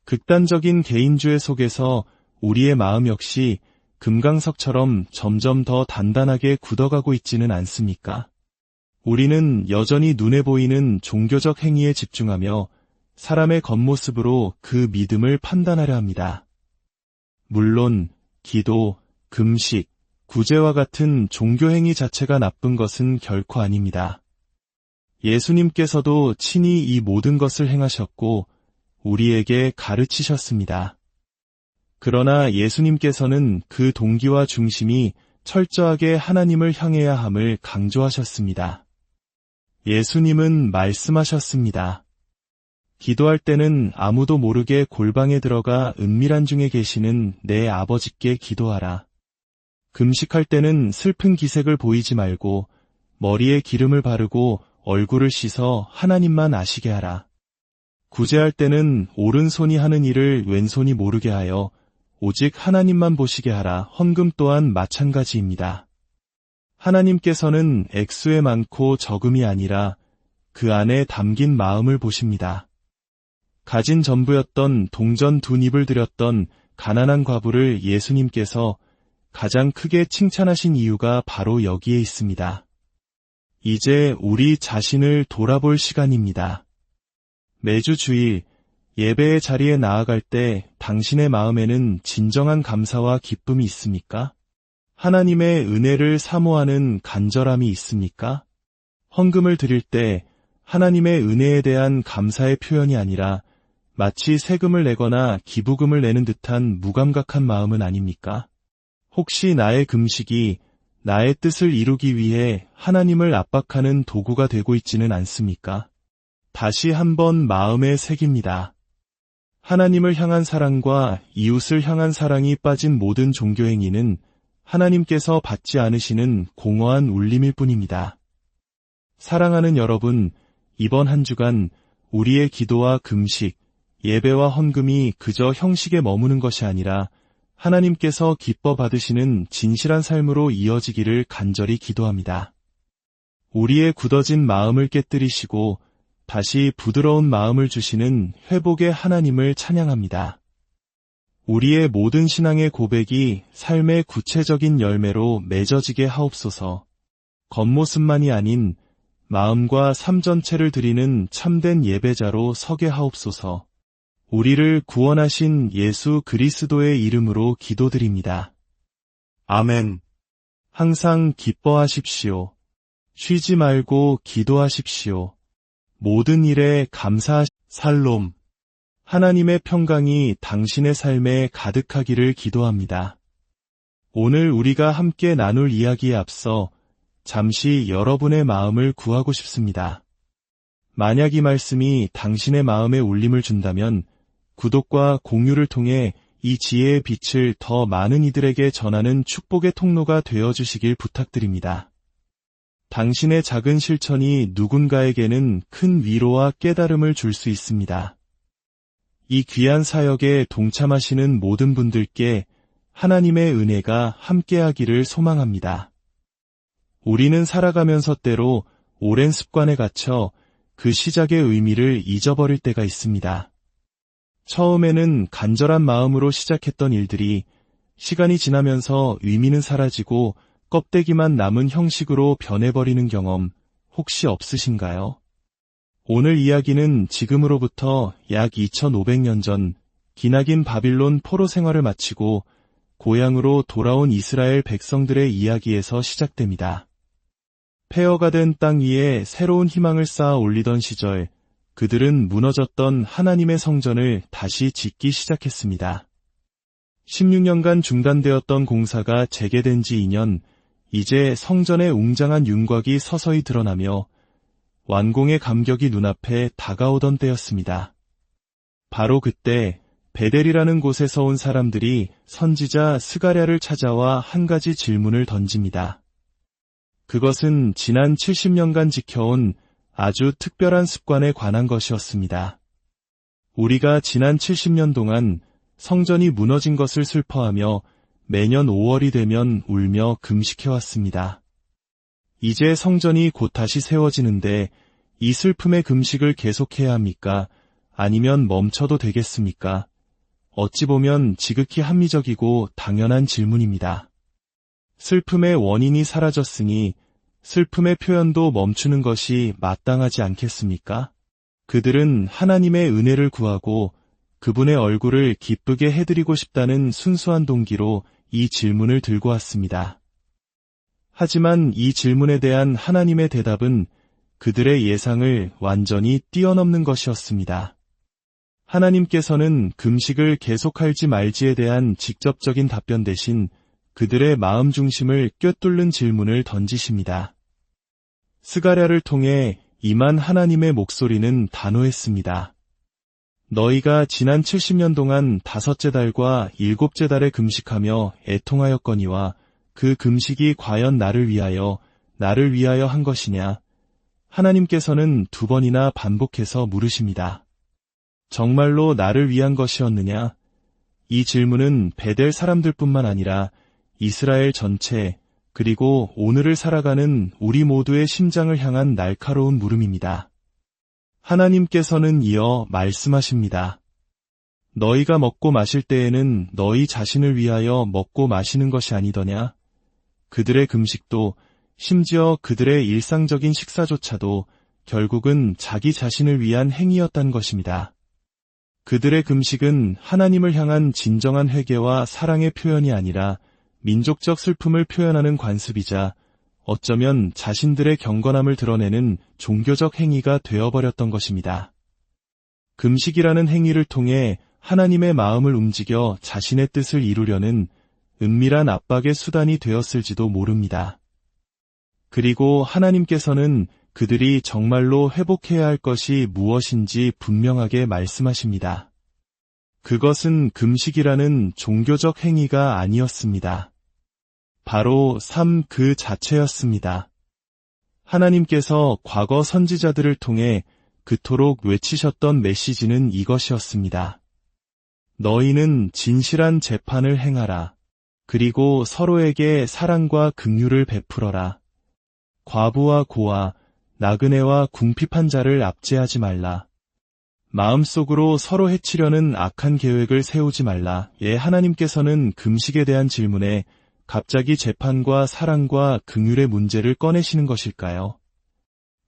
극단적인 개인주의 속에서 우리의 마음 역시 금강석처럼 점점 더 단단하게 굳어가고 있지는 않습니까? 우리는 여전히 눈에 보이는 종교적 행위에 집중하며 사람의 겉모습으로 그 믿음을 판단하려 합니다. 물론 기도, 금식, 구제와 같은 종교 행위 자체가 나쁜 것은 결코 아닙니다. 예수님께서도 친히 이 모든 것을 행하셨고 우리에게 가르치셨습니다. 그러나 예수님께서는 그 동기와 중심이 철저하게 하나님을 향해야 함을 강조하셨습니다. 예수님은 말씀하셨습니다. 기도할 때는 아무도 모르게 골방에 들어가 은밀한 중에 계시는 내 아버지께 기도하라. 금식할 때는 슬픈 기색을 보이지 말고 머리에 기름을 바르고 얼굴을 씻어 하나님만 아시게 하라. 구제할 때는 오른손이 하는 일을 왼손이 모르게 하여 오직 하나님만 보시게 하라. 헌금 또한 마찬가지입니다. 하나님께서는 액수에 많고 적음이 아니라 그 안에 담긴 마음을 보십니다. 가진 전부였던 동전 2닙을 드렸던 가난한 과부를 예수님께서 가장 크게 칭찬하신 이유가 바로 여기에 있습니다. 이제 우리 자신을 돌아볼 시간입니다. 매주 주일 예배의 자리에 나아갈 때 당신의 마음에는 진정한 감사와 기쁨이 있습니까? 하나님의 은혜를 사모하는 간절함이 있습니까? 헌금을 드릴 때 하나님의 은혜에 대한 감사의 표현이 아니라 마치 세금을 내거나 기부금을 내는 듯한 무감각한 마음은 아닙니까? 혹시 나의 금식이 나의 뜻을 이루기 위해 하나님을 압박하는 도구가 되고 있지는 않습니까? 다시 한번 마음에 새깁니다. 하나님을 향한 사랑과 이웃을 향한 사랑이 빠진 모든 종교행위는 하나님께서 받지 않으시는 공허한 울림일 뿐입니다. 사랑하는 여러분, 이번 한 주간 우리의 기도와 금식, 예배와 헌금이 그저 형식에 머무는 것이 아니라 하나님께서 기뻐 받으시는 진실한 삶으로 이어지기를 간절히 기도합니다. 우리의 굳어진 마음을 깨뜨리시고 다시 부드러운 마음을 주시는 회복의 하나님을 찬양합니다. 우리의 모든 신앙의 고백이 삶의 구체적인 열매로 맺어지게 하옵소서. 겉모습만이 아닌 마음과 삶 전체를 드리는 참된 예배자로 서게 하옵소서. 우리를 구원하신 예수 그리스도의 이름으로 기도드립니다. 아멘. 항상 기뻐하십시오. 쉬지 말고 기도하십시오. 모든 일에 샬롬. 하나님의 평강이 당신의 삶에 가득하기를 기도합니다. 오늘 우리가 함께 나눌 이야기에 앞서 잠시 여러분의 마음을 구하고 싶습니다. 만약 이 말씀이 당신의 마음에 울림을 준다면 구독과 공유를 통해 이 지혜의 빛을 더 많은 이들에게 전하는 축복의 통로가 되어주시길 부탁드립니다. 당신의 작은 실천이 누군가에게는 큰 위로와 깨달음을 줄 수 있습니다. 이 귀한 사역에 동참하시는 모든 분들께 하나님의 은혜가 함께하기를 소망합니다. 우리는 살아가면서 때로 오랜 습관에 갇혀 그 시작의 의미를 잊어버릴 때가 있습니다. 처음에는 간절한 마음으로 시작했던 일들이 시간이 지나면서 의미는 사라지고 껍데기만 남은 형식으로 변해버리는 경험 혹시 없으신가요? 오늘 이야기는 지금으로부터 약 2500년 전 기나긴 바빌론 포로 생활을 마치고 고향으로 돌아온 이스라엘 백성들의 이야기에서 시작됩니다. 폐허가 된 땅 위에 새로운 희망을 쌓아 올리던 시절 그들은 무너졌던 하나님의 성전을 다시 짓기 시작했습니다. 16년간 중단되었던 공사가 재개된 지 2년, 이제 성전의 웅장한 윤곽이 서서히 드러나며 완공의 감격이 눈앞에 다가오던 때였습니다. 바로 그때 베델이라는 곳에서 온 사람들이 선지자 스가랴를 찾아와 한 가지 질문을 던집니다. 그것은 지난 70년간 지켜온 아주 특별한 습관에 관한 것이었습니다. 우리가 지난 70년 동안 성전이 무너진 것을 슬퍼하며 매년 5월이 되면 울며 금식해왔습니다. 이제 성전이 곧 다시 세워지는데 이 슬픔의 금식을 계속해야 합니까? 아니면 멈춰도 되겠습니까? 어찌 보면 지극히 합리적이고 당연한 질문입니다. 슬픔의 원인이 사라졌으니 슬픔의 표현도 멈추는 것이 마땅하지 않겠습니까? 그들은 하나님의 은혜를 구하고 그분의 얼굴을 기쁘게 해드리고 싶다는 순수한 동기로 이 질문을 들고 왔습니다. 하지만 이 질문에 대한 하나님의 대답은 그들의 예상을 완전히 뛰어넘는 것이었습니다. 하나님께서는 금식을 계속할지 말지에 대한 직접적인 답변 대신 그들의 마음 중심을 꿰뚫는 질문을 던지십니다. 스가랴를 통해 임한 하나님의 목소리는 단호했습니다. 너희가 지난 70년 동안 5째 달과 7째 달에 금식하며 애통하였거니와 그 금식이 과연 나를 위하여 한 것이냐? 하나님께서는 2번이나 반복해서 물으십니다. 정말로 나를 위한 것이었느냐? 이 질문은 베델 사람들뿐만 아니라 이스라엘 전체 그리고 오늘을 살아가는 우리 모두의 심장을 향한 날카로운 물음입니다. 하나님께서는 이어 말씀하십니다. 너희가 먹고 마실 때에는 너희 자신을 위하여 먹고 마시는 것이 아니더냐? 그들의 금식도 심지어 그들의 일상적인 식사조차도 결국은 자기 자신을 위한 행위였다는 것입니다. 그들의 금식은 하나님을 향한 진정한 회개와 사랑의 표현이 아니라 민족적 슬픔을 표현하는 관습이자 어쩌면 자신들의 경건함을 드러내는 종교적 행위가 되어버렸던 것입니다. 금식이라는 행위를 통해 하나님의 마음을 움직여 자신의 뜻을 이루려는 은밀한 압박의 수단이 되었을지도 모릅니다. 그리고 하나님께서는 그들이 정말로 회복해야 할 것이 무엇인지 분명하게 말씀하십니다. 그것은 금식이라는 종교적 행위가 아니었습니다. 바로 삶 그 자체였습니다. 하나님께서 과거 선지자들을 통해 그토록 외치셨던 메시지는 이것이었습니다. 너희는 진실한 재판을 행하라. 그리고 서로에게 사랑과 긍휼을 베풀어라. 과부와 고아, 나그네와 궁핍한 자를 압제하지 말라. 마음속으로 서로 해치려는 악한 계획을 세우지 말라. 하나님께서는 금식에 대한 질문에 갑자기 재판과 사랑과 긍휼의 문제를 꺼내시는 것일까요?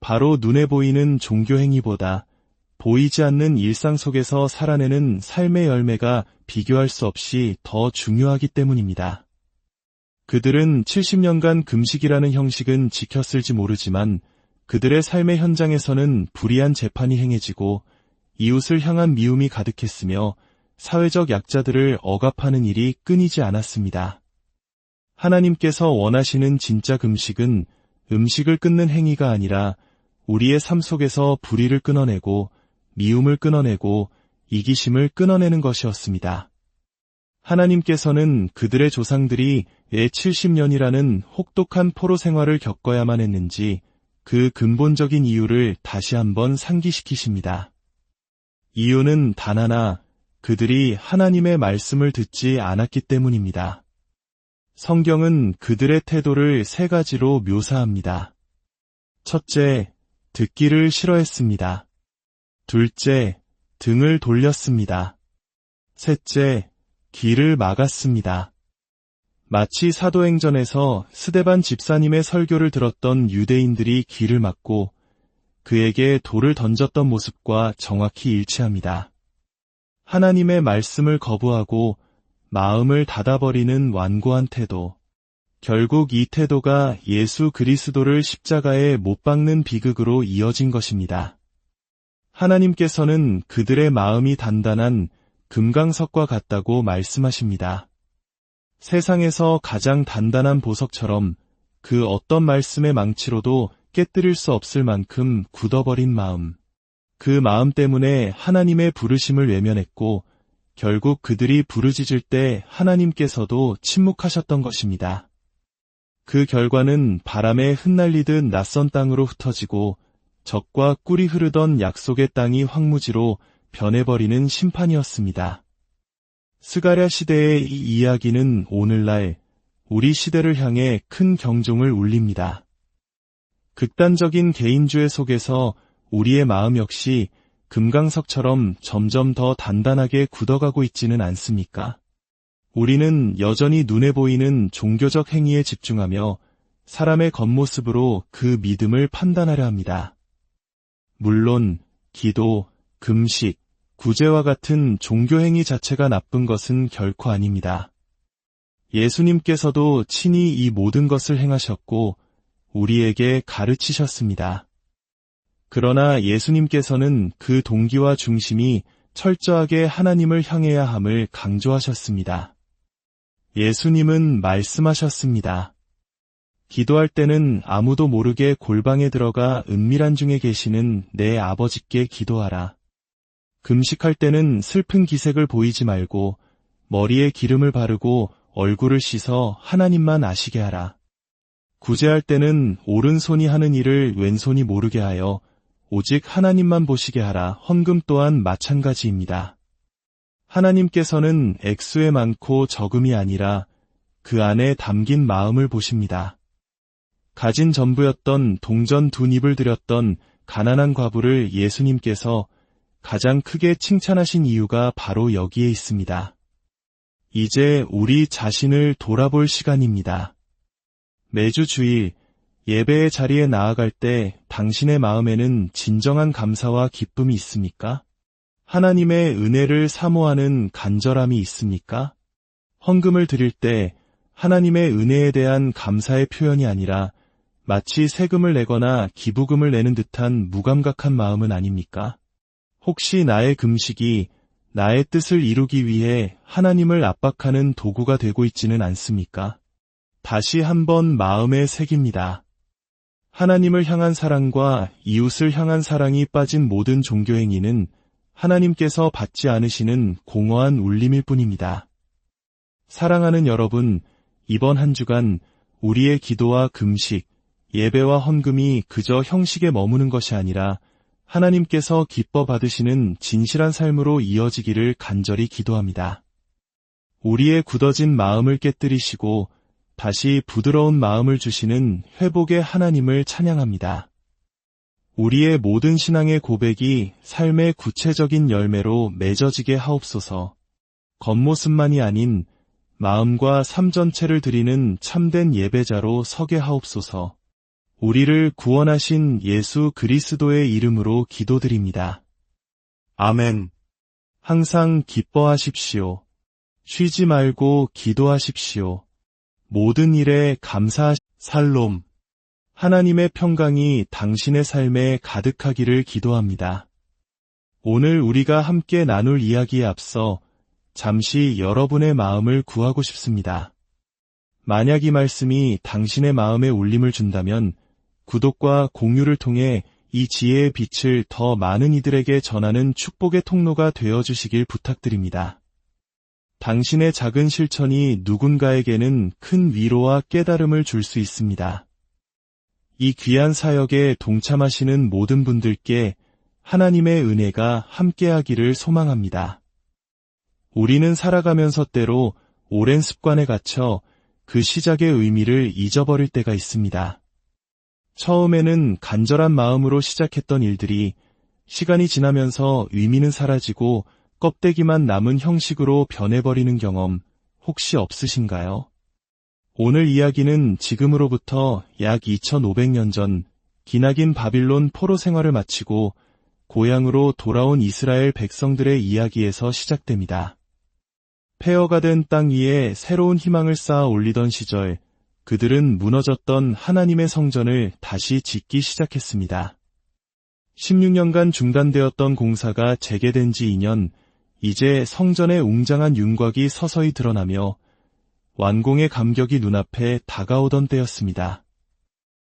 바로 눈에 보이는 종교 행위보다 보이지 않는 일상 속에서 살아내는 삶의 열매가 비교할 수 없이 더 중요하기 때문입니다. 그들은 70년간 금식이라는 형식은 지켰을지 모르지만 그들의 삶의 현장에서는 불의한 재판이 행해지고 이웃을 향한 미움이 가득했으며 사회적 약자들을 억압하는 일이 끊이지 않았습니다. 하나님께서 원하시는 진짜 금식은 음식을 끊는 행위가 아니라 우리의 삶 속에서 불의를 끊어내고 미움을 끊어내고 이기심을 끊어내는 것이었습니다. 하나님께서는 그들의 조상들이 왜 70년이라는 혹독한 포로 생활을 겪어야만 했는지 그 근본적인 이유를 다시 한번 상기시키십니다. 이유는 단 하나, 그들이 하나님의 말씀을 듣지 않았기 때문입니다. 성경은 그들의 태도를 세 가지로 묘사합니다. 첫째, 듣기를 싫어했습니다. 둘째, 등을 돌렸습니다. 셋째, 길을 막았습니다. 마치 사도행전에서 스데반 집사님의 설교를 들었던 유대인들이 길을 막고 그에게 돌을 던졌던 모습과 정확히 일치합니다. 하나님의 말씀을 거부하고 마음을 닫아버리는 완고한 태도. 결국 이 태도가 예수 그리스도를 십자가에 못 박는 비극으로 이어진 것입니다. 하나님께서는 그들의 마음이 단단한 금강석과 같다고 말씀하십니다. 세상에서 가장 단단한 보석처럼 그 어떤 말씀의 망치로도 깨뜨릴 수 없을 만큼 굳어버린 마음. 그 마음 때문에 하나님의 부르심을 외면했고 결국 그들이 부르짖을 때 하나님께서도 침묵하셨던 것입니다. 그 결과는 바람에 흩날리듯 낯선 땅으로 흩어지고 적과 꿀이 흐르던 약속의 땅이 황무지로 변해버리는 심판이었습니다. 스가랴 시대의 이 이야기는 오늘날 우리 시대를 향해 큰 경종을 울립니다. 극단적인 개인주의 속에서 우리의 마음 역시 금강석처럼 점점 더 단단하게 굳어가고 있지는 않습니까? 우리는 여전히 눈에 보이는 종교적 행위에 집중하며 사람의 겉모습으로 그 믿음을 판단하려 합니다. 물론 기도, 금식, 구제와 같은 종교행위 자체가 나쁜 것은 결코 아닙니다. 예수님께서도 친히 이 모든 것을 행하셨고 우리에게 가르치셨습니다. 그러나 예수님께서는 그 동기와 중심이 철저하게 하나님을 향해야 함을 강조하셨습니다. 예수님은 말씀하셨습니다. 기도할 때는 아무도 모르게 골방에 들어가 은밀한 중에 계시는 내 아버지께 기도하라. 금식할 때는 슬픈 기색을 보이지 말고 머리에 기름을 바르고 얼굴을 씻어 하나님만 아시게 하라. 구제할 때는 오른손이 하는 일을 왼손이 모르게 하여 오직 하나님만 보시게 하라. 헌금 또한 마찬가지입니다. 하나님께서는 액수에 많고 적음이 아니라 그 안에 담긴 마음을 보십니다. 가진 전부였던 동전 2닙을 드렸던 가난한 과부를 예수님께서 가장 크게 칭찬하신 이유가 바로 여기에 있습니다. 이제 우리 자신을 돌아볼 시간입니다. 매주 주일 예배의 자리에 나아갈 때 당신의 마음에는 진정한 감사와 기쁨이 있습니까? 하나님의 은혜를 사모하는 간절함이 있습니까? 헌금을 드릴 때 하나님의 은혜에 대한 감사의 표현이 아니라 마치 세금을 내거나 기부금을 내는 듯한 무감각한 마음은 아닙니까? 혹시 나의 금식이 나의 뜻을 이루기 위해 하나님을 압박하는 도구가 되고 있지는 않습니까? 다시 한번 마음에 새깁니다. 하나님을 향한 사랑과 이웃을 향한 사랑이 빠진 모든 종교행위는 하나님께서 받지 않으시는 공허한 울림일 뿐입니다. 사랑하는 여러분, 이번 한 주간 우리의 기도와 금식, 예배와 헌금이 그저 형식에 머무는 것이 아니라 하나님께서 기뻐 받으시는 진실한 삶으로 이어지기를 간절히 기도합니다. 우리의 굳어진 마음을 깨뜨리시고 다시 부드러운 마음을 주시는 회복의 하나님을 찬양합니다. 우리의 모든 신앙의 고백이 삶의 구체적인 열매로 맺어지게 하옵소서. 겉모습만이 아닌 마음과 삶 전체를 드리는 참된 예배자로 서게 하옵소서. 우리를 구원하신 예수 그리스도의 이름으로 기도드립니다. 아멘. 항상 기뻐하십시오. 쉬지 말고 기도하십시오. 모든 일에 살롬. 하나님의 평강이 당신의 삶에 가득하기를 기도합니다. 오늘 우리가 함께 나눌 이야기에 앞서 잠시 여러분의 마음을 구하고 싶습니다. 만약 이 말씀이 당신의 마음에 울림을 준다면 구독과 공유를 통해 이 지혜의 빛을 더 많은 이들에게 전하는 축복의 통로가 되어주시길 부탁드립니다. 당신의 작은 실천이 누군가에게는 큰 위로와 깨달음을 줄 수 있습니다. 이 귀한 사역에 동참하시는 모든 분들께 하나님의 은혜가 함께하기를 소망합니다. 우리는 살아가면서 때로 오랜 습관에 갇혀 그 시작의 의미를 잊어버릴 때가 있습니다. 처음에는 간절한 마음으로 시작했던 일들이 시간이 지나면서 의미는 사라지고 껍데기만 남은 형식으로 변해버리는 경험 혹시 없으신가요? 오늘 이야기는 지금으로부터 약 2500년 전 기나긴 바빌론 포로 생활을 마치고 고향으로 돌아온 이스라엘 백성들의 이야기에서 시작됩니다. 폐허가 된 땅 위에 새로운 희망을 쌓아 올리던 시절, 그들은 무너졌던 하나님의 성전을 다시 짓기 시작했습니다. 16년간 중단되었던 공사가 재개된 지 2년, 이제 성전의 웅장한 윤곽이 서서히 드러나며 완공의 감격이 눈앞에 다가오던 때였습니다.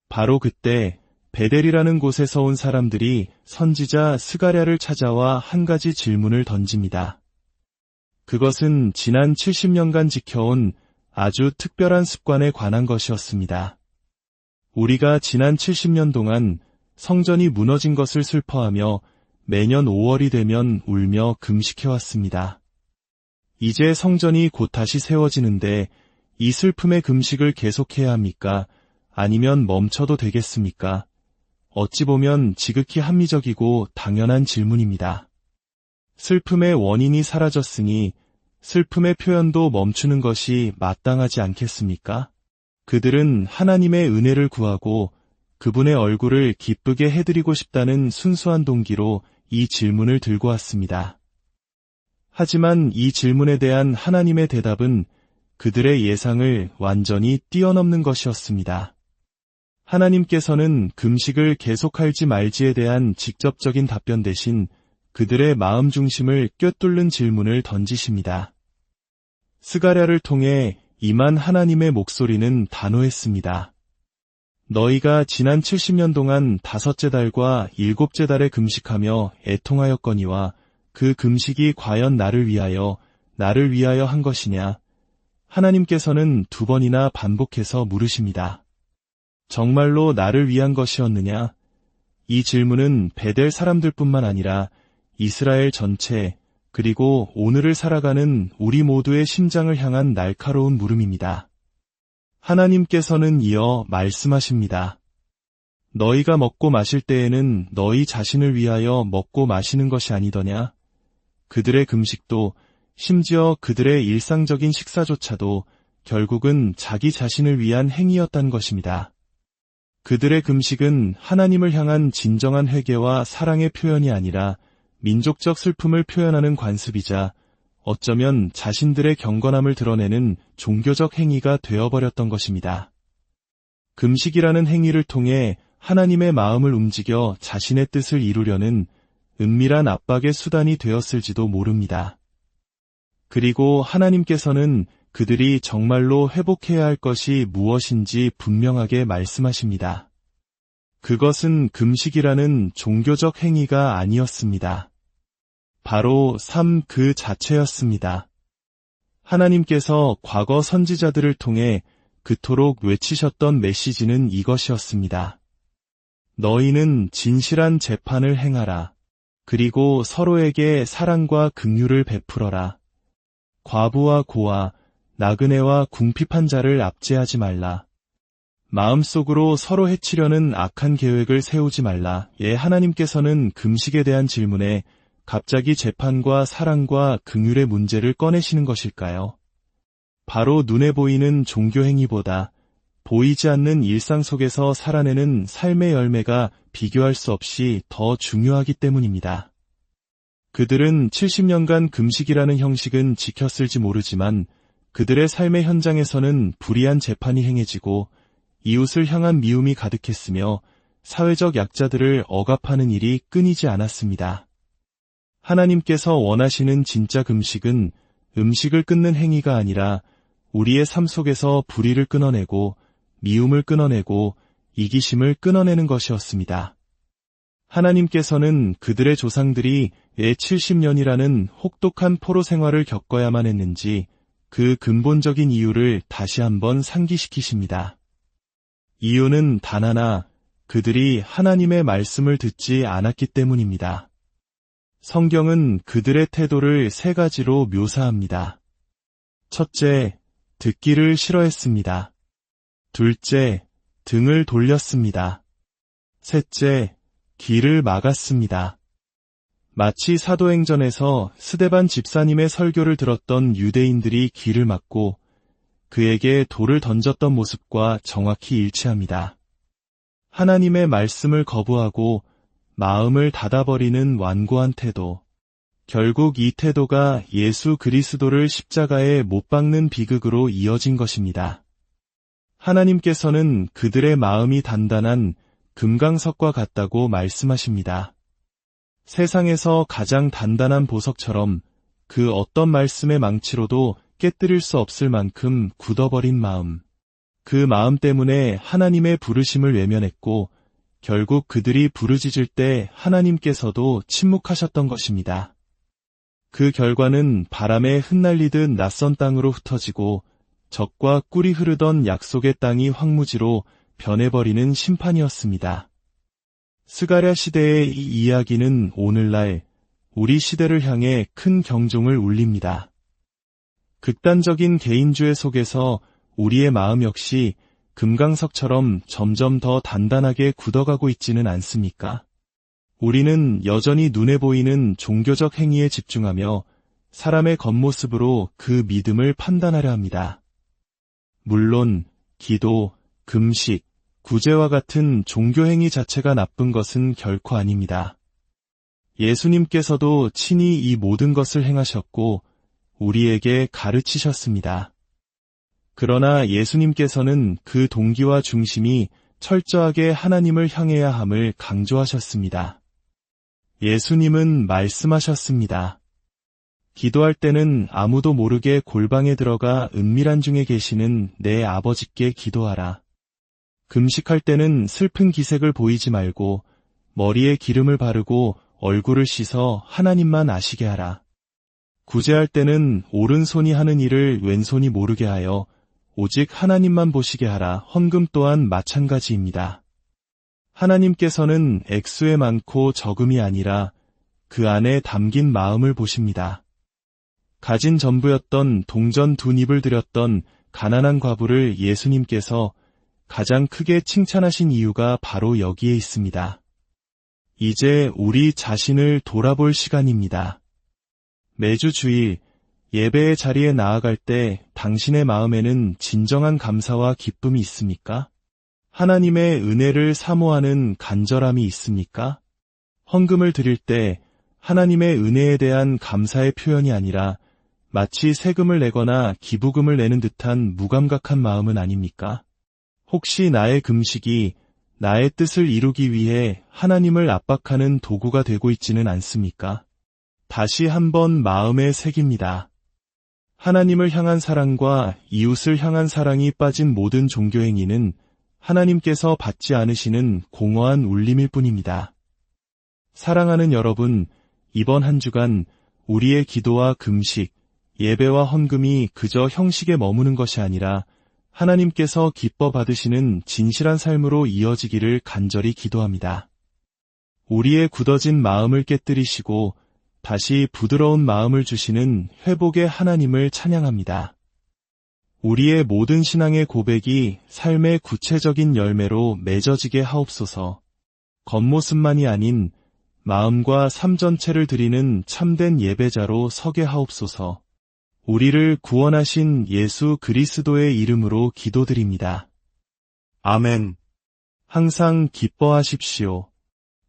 바로 그때 베델이라는 곳에서 온 사람들이 선지자 스가랴를 찾아와 한 가지 질문을 던집니다. 그것은 지난 70년간 지켜온 아주 특별한 습관에 관한 것이었습니다. 우리가 지난 70년 동안 성전이 무너진 것을 슬퍼하며 매년 5월이 되면 울며 금식해왔습니다. 이제 성전이 곧 다시 세워지는데 이 슬픔의 금식을 계속해야 합니까? 아니면 멈춰도 되겠습니까? 어찌 보면 지극히 합리적이고 당연한 질문입니다. 슬픔의 원인이 사라졌으니 슬픔의 표현도 멈추는 것이 마땅하지 않겠습니까? 그들은 하나님의 은혜를 구하고 그분의 얼굴을 기쁘게 해드리고 싶다는 순수한 동기로 이 질문을 들고 왔습니다. 하지만 이 질문에 대한 하나님의 대답은 그들의 예상을 완전히 뛰어넘는 것이었습니다. 하나님께서는 금식을 계속할지 말지에 대한 직접적인 답변 대신 그들의 마음 중심을 꿰뚫는 질문을 던지십니다. 스가랴를 통해 임한 하나님의 목소리는 단호했습니다. 너희가 지난 70년 동안 5째 달과 7째 달에 금식하며 애통하였거니와 그 금식이 과연 나를 위하여 한 것이냐? 하나님께서는 2번이나 반복해서 물으십니다. 정말로 나를 위한 것이었느냐? 이 질문은 베델 사람들뿐만 아니라 이스라엘 전체, 그리고 오늘을 살아가는 우리 모두의 심장을 향한 날카로운 물음입니다. 하나님께서는 이어 말씀하십니다. 너희가 먹고 마실 때에는 너희 자신을 위하여 먹고 마시는 것이 아니더냐? 그들의 금식도 심지어 그들의 일상적인 식사조차도 결국은 자기 자신을 위한 행위였다는 것입니다. 그들의 금식은 하나님을 향한 진정한 회개와 사랑의 표현이 아니라 민족적 슬픔을 표현하는 관습이자 어쩌면 자신들의 경건함을 드러내는 종교적 행위가 되어버렸던 것입니다. 금식이라는 행위를 통해 하나님의 마음을 움직여 자신의 뜻을 이루려는 은밀한 압박의 수단이 되었을지도 모릅니다. 그리고 하나님께서는 그들이 정말로 회복해야 할 것이 무엇인지 분명하게 말씀하십니다. 그것은 금식이라는 종교적 행위가 아니었습니다. 바로 삶 그 자체였습니다. 하나님께서 과거 선지자들을 통해 그토록 외치셨던 메시지는 이것이었습니다. 너희는 진실한 재판을 행하라. 그리고 서로에게 사랑과 긍휼을 베풀어라. 과부와 고아, 나그네와 궁핍한 자를 압제하지 말라. 마음속으로 서로 해치려는 악한 계획을 세우지 말라. 하나님께서는 금식에 대한 질문에 갑자기 재판과 사랑과 긍휼의 문제를 꺼내시는 것일까요? 바로 눈에 보이는 종교 행위보다 보이지 않는 일상 속에서 살아내는 삶의 열매가 비교할 수 없이 더 중요하기 때문입니다. 그들은 70년간 금식이라는 형식은 지켰을지 모르지만 그들의 삶의 현장에서는 불의한 재판이 행해지고 이웃을 향한 미움이 가득했으며 사회적 약자들을 억압하는 일이 끊이지 않았습니다. 하나님께서 원하시는 진짜 금식은 음식을 끊는 행위가 아니라 우리의 삶 속에서 불의를 끊어내고 미움을 끊어내고 이기심을 끊어내는 것이었습니다. 하나님께서는 그들의 조상들이 왜 70년이라는 혹독한 포로 생활을 겪어야만 했는지 그 근본적인 이유를 다시 한번 상기시키십니다. 이유는 단 하나, 그들이 하나님의 말씀을 듣지 않았기 때문입니다. 성경은 그들의 태도를 세 가지로 묘사합니다. 첫째, 듣기를 싫어했습니다. 둘째, 등을 돌렸습니다. 셋째, 길을 막았습니다. 마치 사도행전에서 스데반 집사님의 설교를 들었던 유대인들이 길을 막고 그에게 돌을 던졌던 모습과 정확히 일치합니다. 하나님의 말씀을 거부하고 마음을 닫아버리는 완고한 태도. 결국 이 태도가 예수 그리스도를 십자가에 못 박는 비극으로 이어진 것입니다. 하나님께서는 그들의 마음이 단단한 금강석과 같다고 말씀하십니다. 세상에서 가장 단단한 보석처럼 그 어떤 말씀의 망치로도 깨뜨릴 수 없을 만큼 굳어버린 마음. 그 마음 때문에 하나님의 부르심을 외면했고 결국 그들이 부르짖을 때 하나님께서도 침묵하셨던 것입니다. 그 결과는 바람에 흩날리듯 낯선 땅으로 흩어지고 적과 꿀이 흐르던 약속의 땅이 황무지로 변해버리는 심판이었습니다. 스가랴 시대의 이 이야기는 오늘날 우리 시대를 향해 큰 경종을 울립니다. 극단적인 개인주의 속에서 우리의 마음 역시 금강석처럼 점점 더 단단하게 굳어가고 있지는 않습니까? 우리는 여전히 눈에 보이는 종교적 행위에 집중하며 사람의 겉모습으로 그 믿음을 판단하려 합니다. 물론 기도, 금식, 구제와 같은 종교 행위 자체가 나쁜 것은 결코 아닙니다. 예수님께서도 친히 이 모든 것을 행하셨고 우리에게 가르치셨습니다. 그러나 예수님께서는 그 동기와 중심이 철저하게 하나님을 향해야 함을 강조하셨습니다. 예수님은 말씀하셨습니다. 기도할 때는 아무도 모르게 골방에 들어가 은밀한 중에 계시는 내 아버지께 기도하라. 금식할 때는 슬픈 기색을 보이지 말고 머리에 기름을 바르고 얼굴을 씻어 하나님만 아시게 하라. 구제할 때는 오른손이 하는 일을 왼손이 모르게 하여 오직 하나님만 보시게 하라. 헌금 또한 마찬가지입니다. 하나님께서는 액수에 많고 적음이 아니라 그 안에 담긴 마음을 보십니다. 가진 전부였던 동전 2닙을 드렸던 가난한 과부를 예수님께서 가장 크게 칭찬하신 이유가 바로 여기에 있습니다. 이제 우리 자신을 돌아볼 시간입니다. 매주 주일 예배의 자리에 나아갈 때 당신의 마음에는 진정한 감사와 기쁨이 있습니까? 하나님의 은혜를 사모하는 간절함이 있습니까? 헌금을 드릴 때 하나님의 은혜에 대한 감사의 표현이 아니라 마치 세금을 내거나 기부금을 내는 듯한 무감각한 마음은 아닙니까? 혹시 나의 금식이 나의 뜻을 이루기 위해 하나님을 압박하는 도구가 되고 있지는 않습니까? 다시 한번 마음에 새깁니다. 하나님을 향한 사랑과 이웃을 향한 사랑이 빠진 모든 종교행위는 하나님께서 받지 않으시는 공허한 울림일 뿐입니다. 사랑하는 여러분, 이번 한 주간 우리의 기도와 금식, 예배와 헌금이 그저 형식에 머무는 것이 아니라 하나님께서 기뻐 받으시는 진실한 삶으로 이어지기를 간절히 기도합니다. 우리의 굳어진 마음을 깨뜨리시고 다시 부드러운 마음을 주시는 회복의 하나님을 찬양합니다. 우리의 모든 신앙의 고백이 삶의 구체적인 열매로 맺어지게 하옵소서. 겉모습만이 아닌 마음과 삶 전체를 드리는 참된 예배자로 서게 하옵소서. 우리를 구원하신 예수 그리스도의 이름으로 기도드립니다. 아멘. 항상 기뻐하십시오.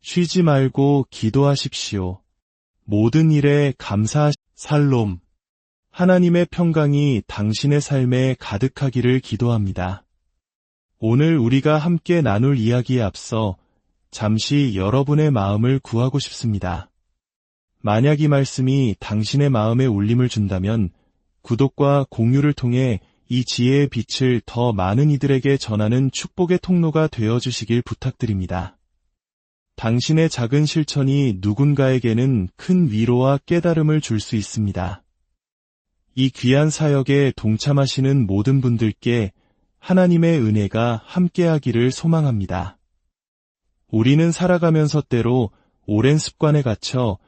쉬지 말고 기도하십시오. 모든 일에 살롬. 하나님의 평강이 당신의 삶에 가득하기를 기도합니다. 오늘 우리가 함께 나눌 이야기에 앞서 잠시 여러분의 마음을 구하고 싶습니다. 만약 이 말씀이 당신의 마음에 울림을 준다면 구독과 공유를 통해 이 지혜의 빛을 더 많은 이들에게 전하는 축복의 통로가 되어주시길 부탁드립니다. 당신의 작은 실천이 누군가에게는 큰 위로와 깨달음을 줄 수 있습니다. 이 귀한 사역에 동참하시는 모든 분들께 하나님의 은혜가 함께하기를 소망합니다. 우리는 살아가면서 때로 오랜 습관에 갇혀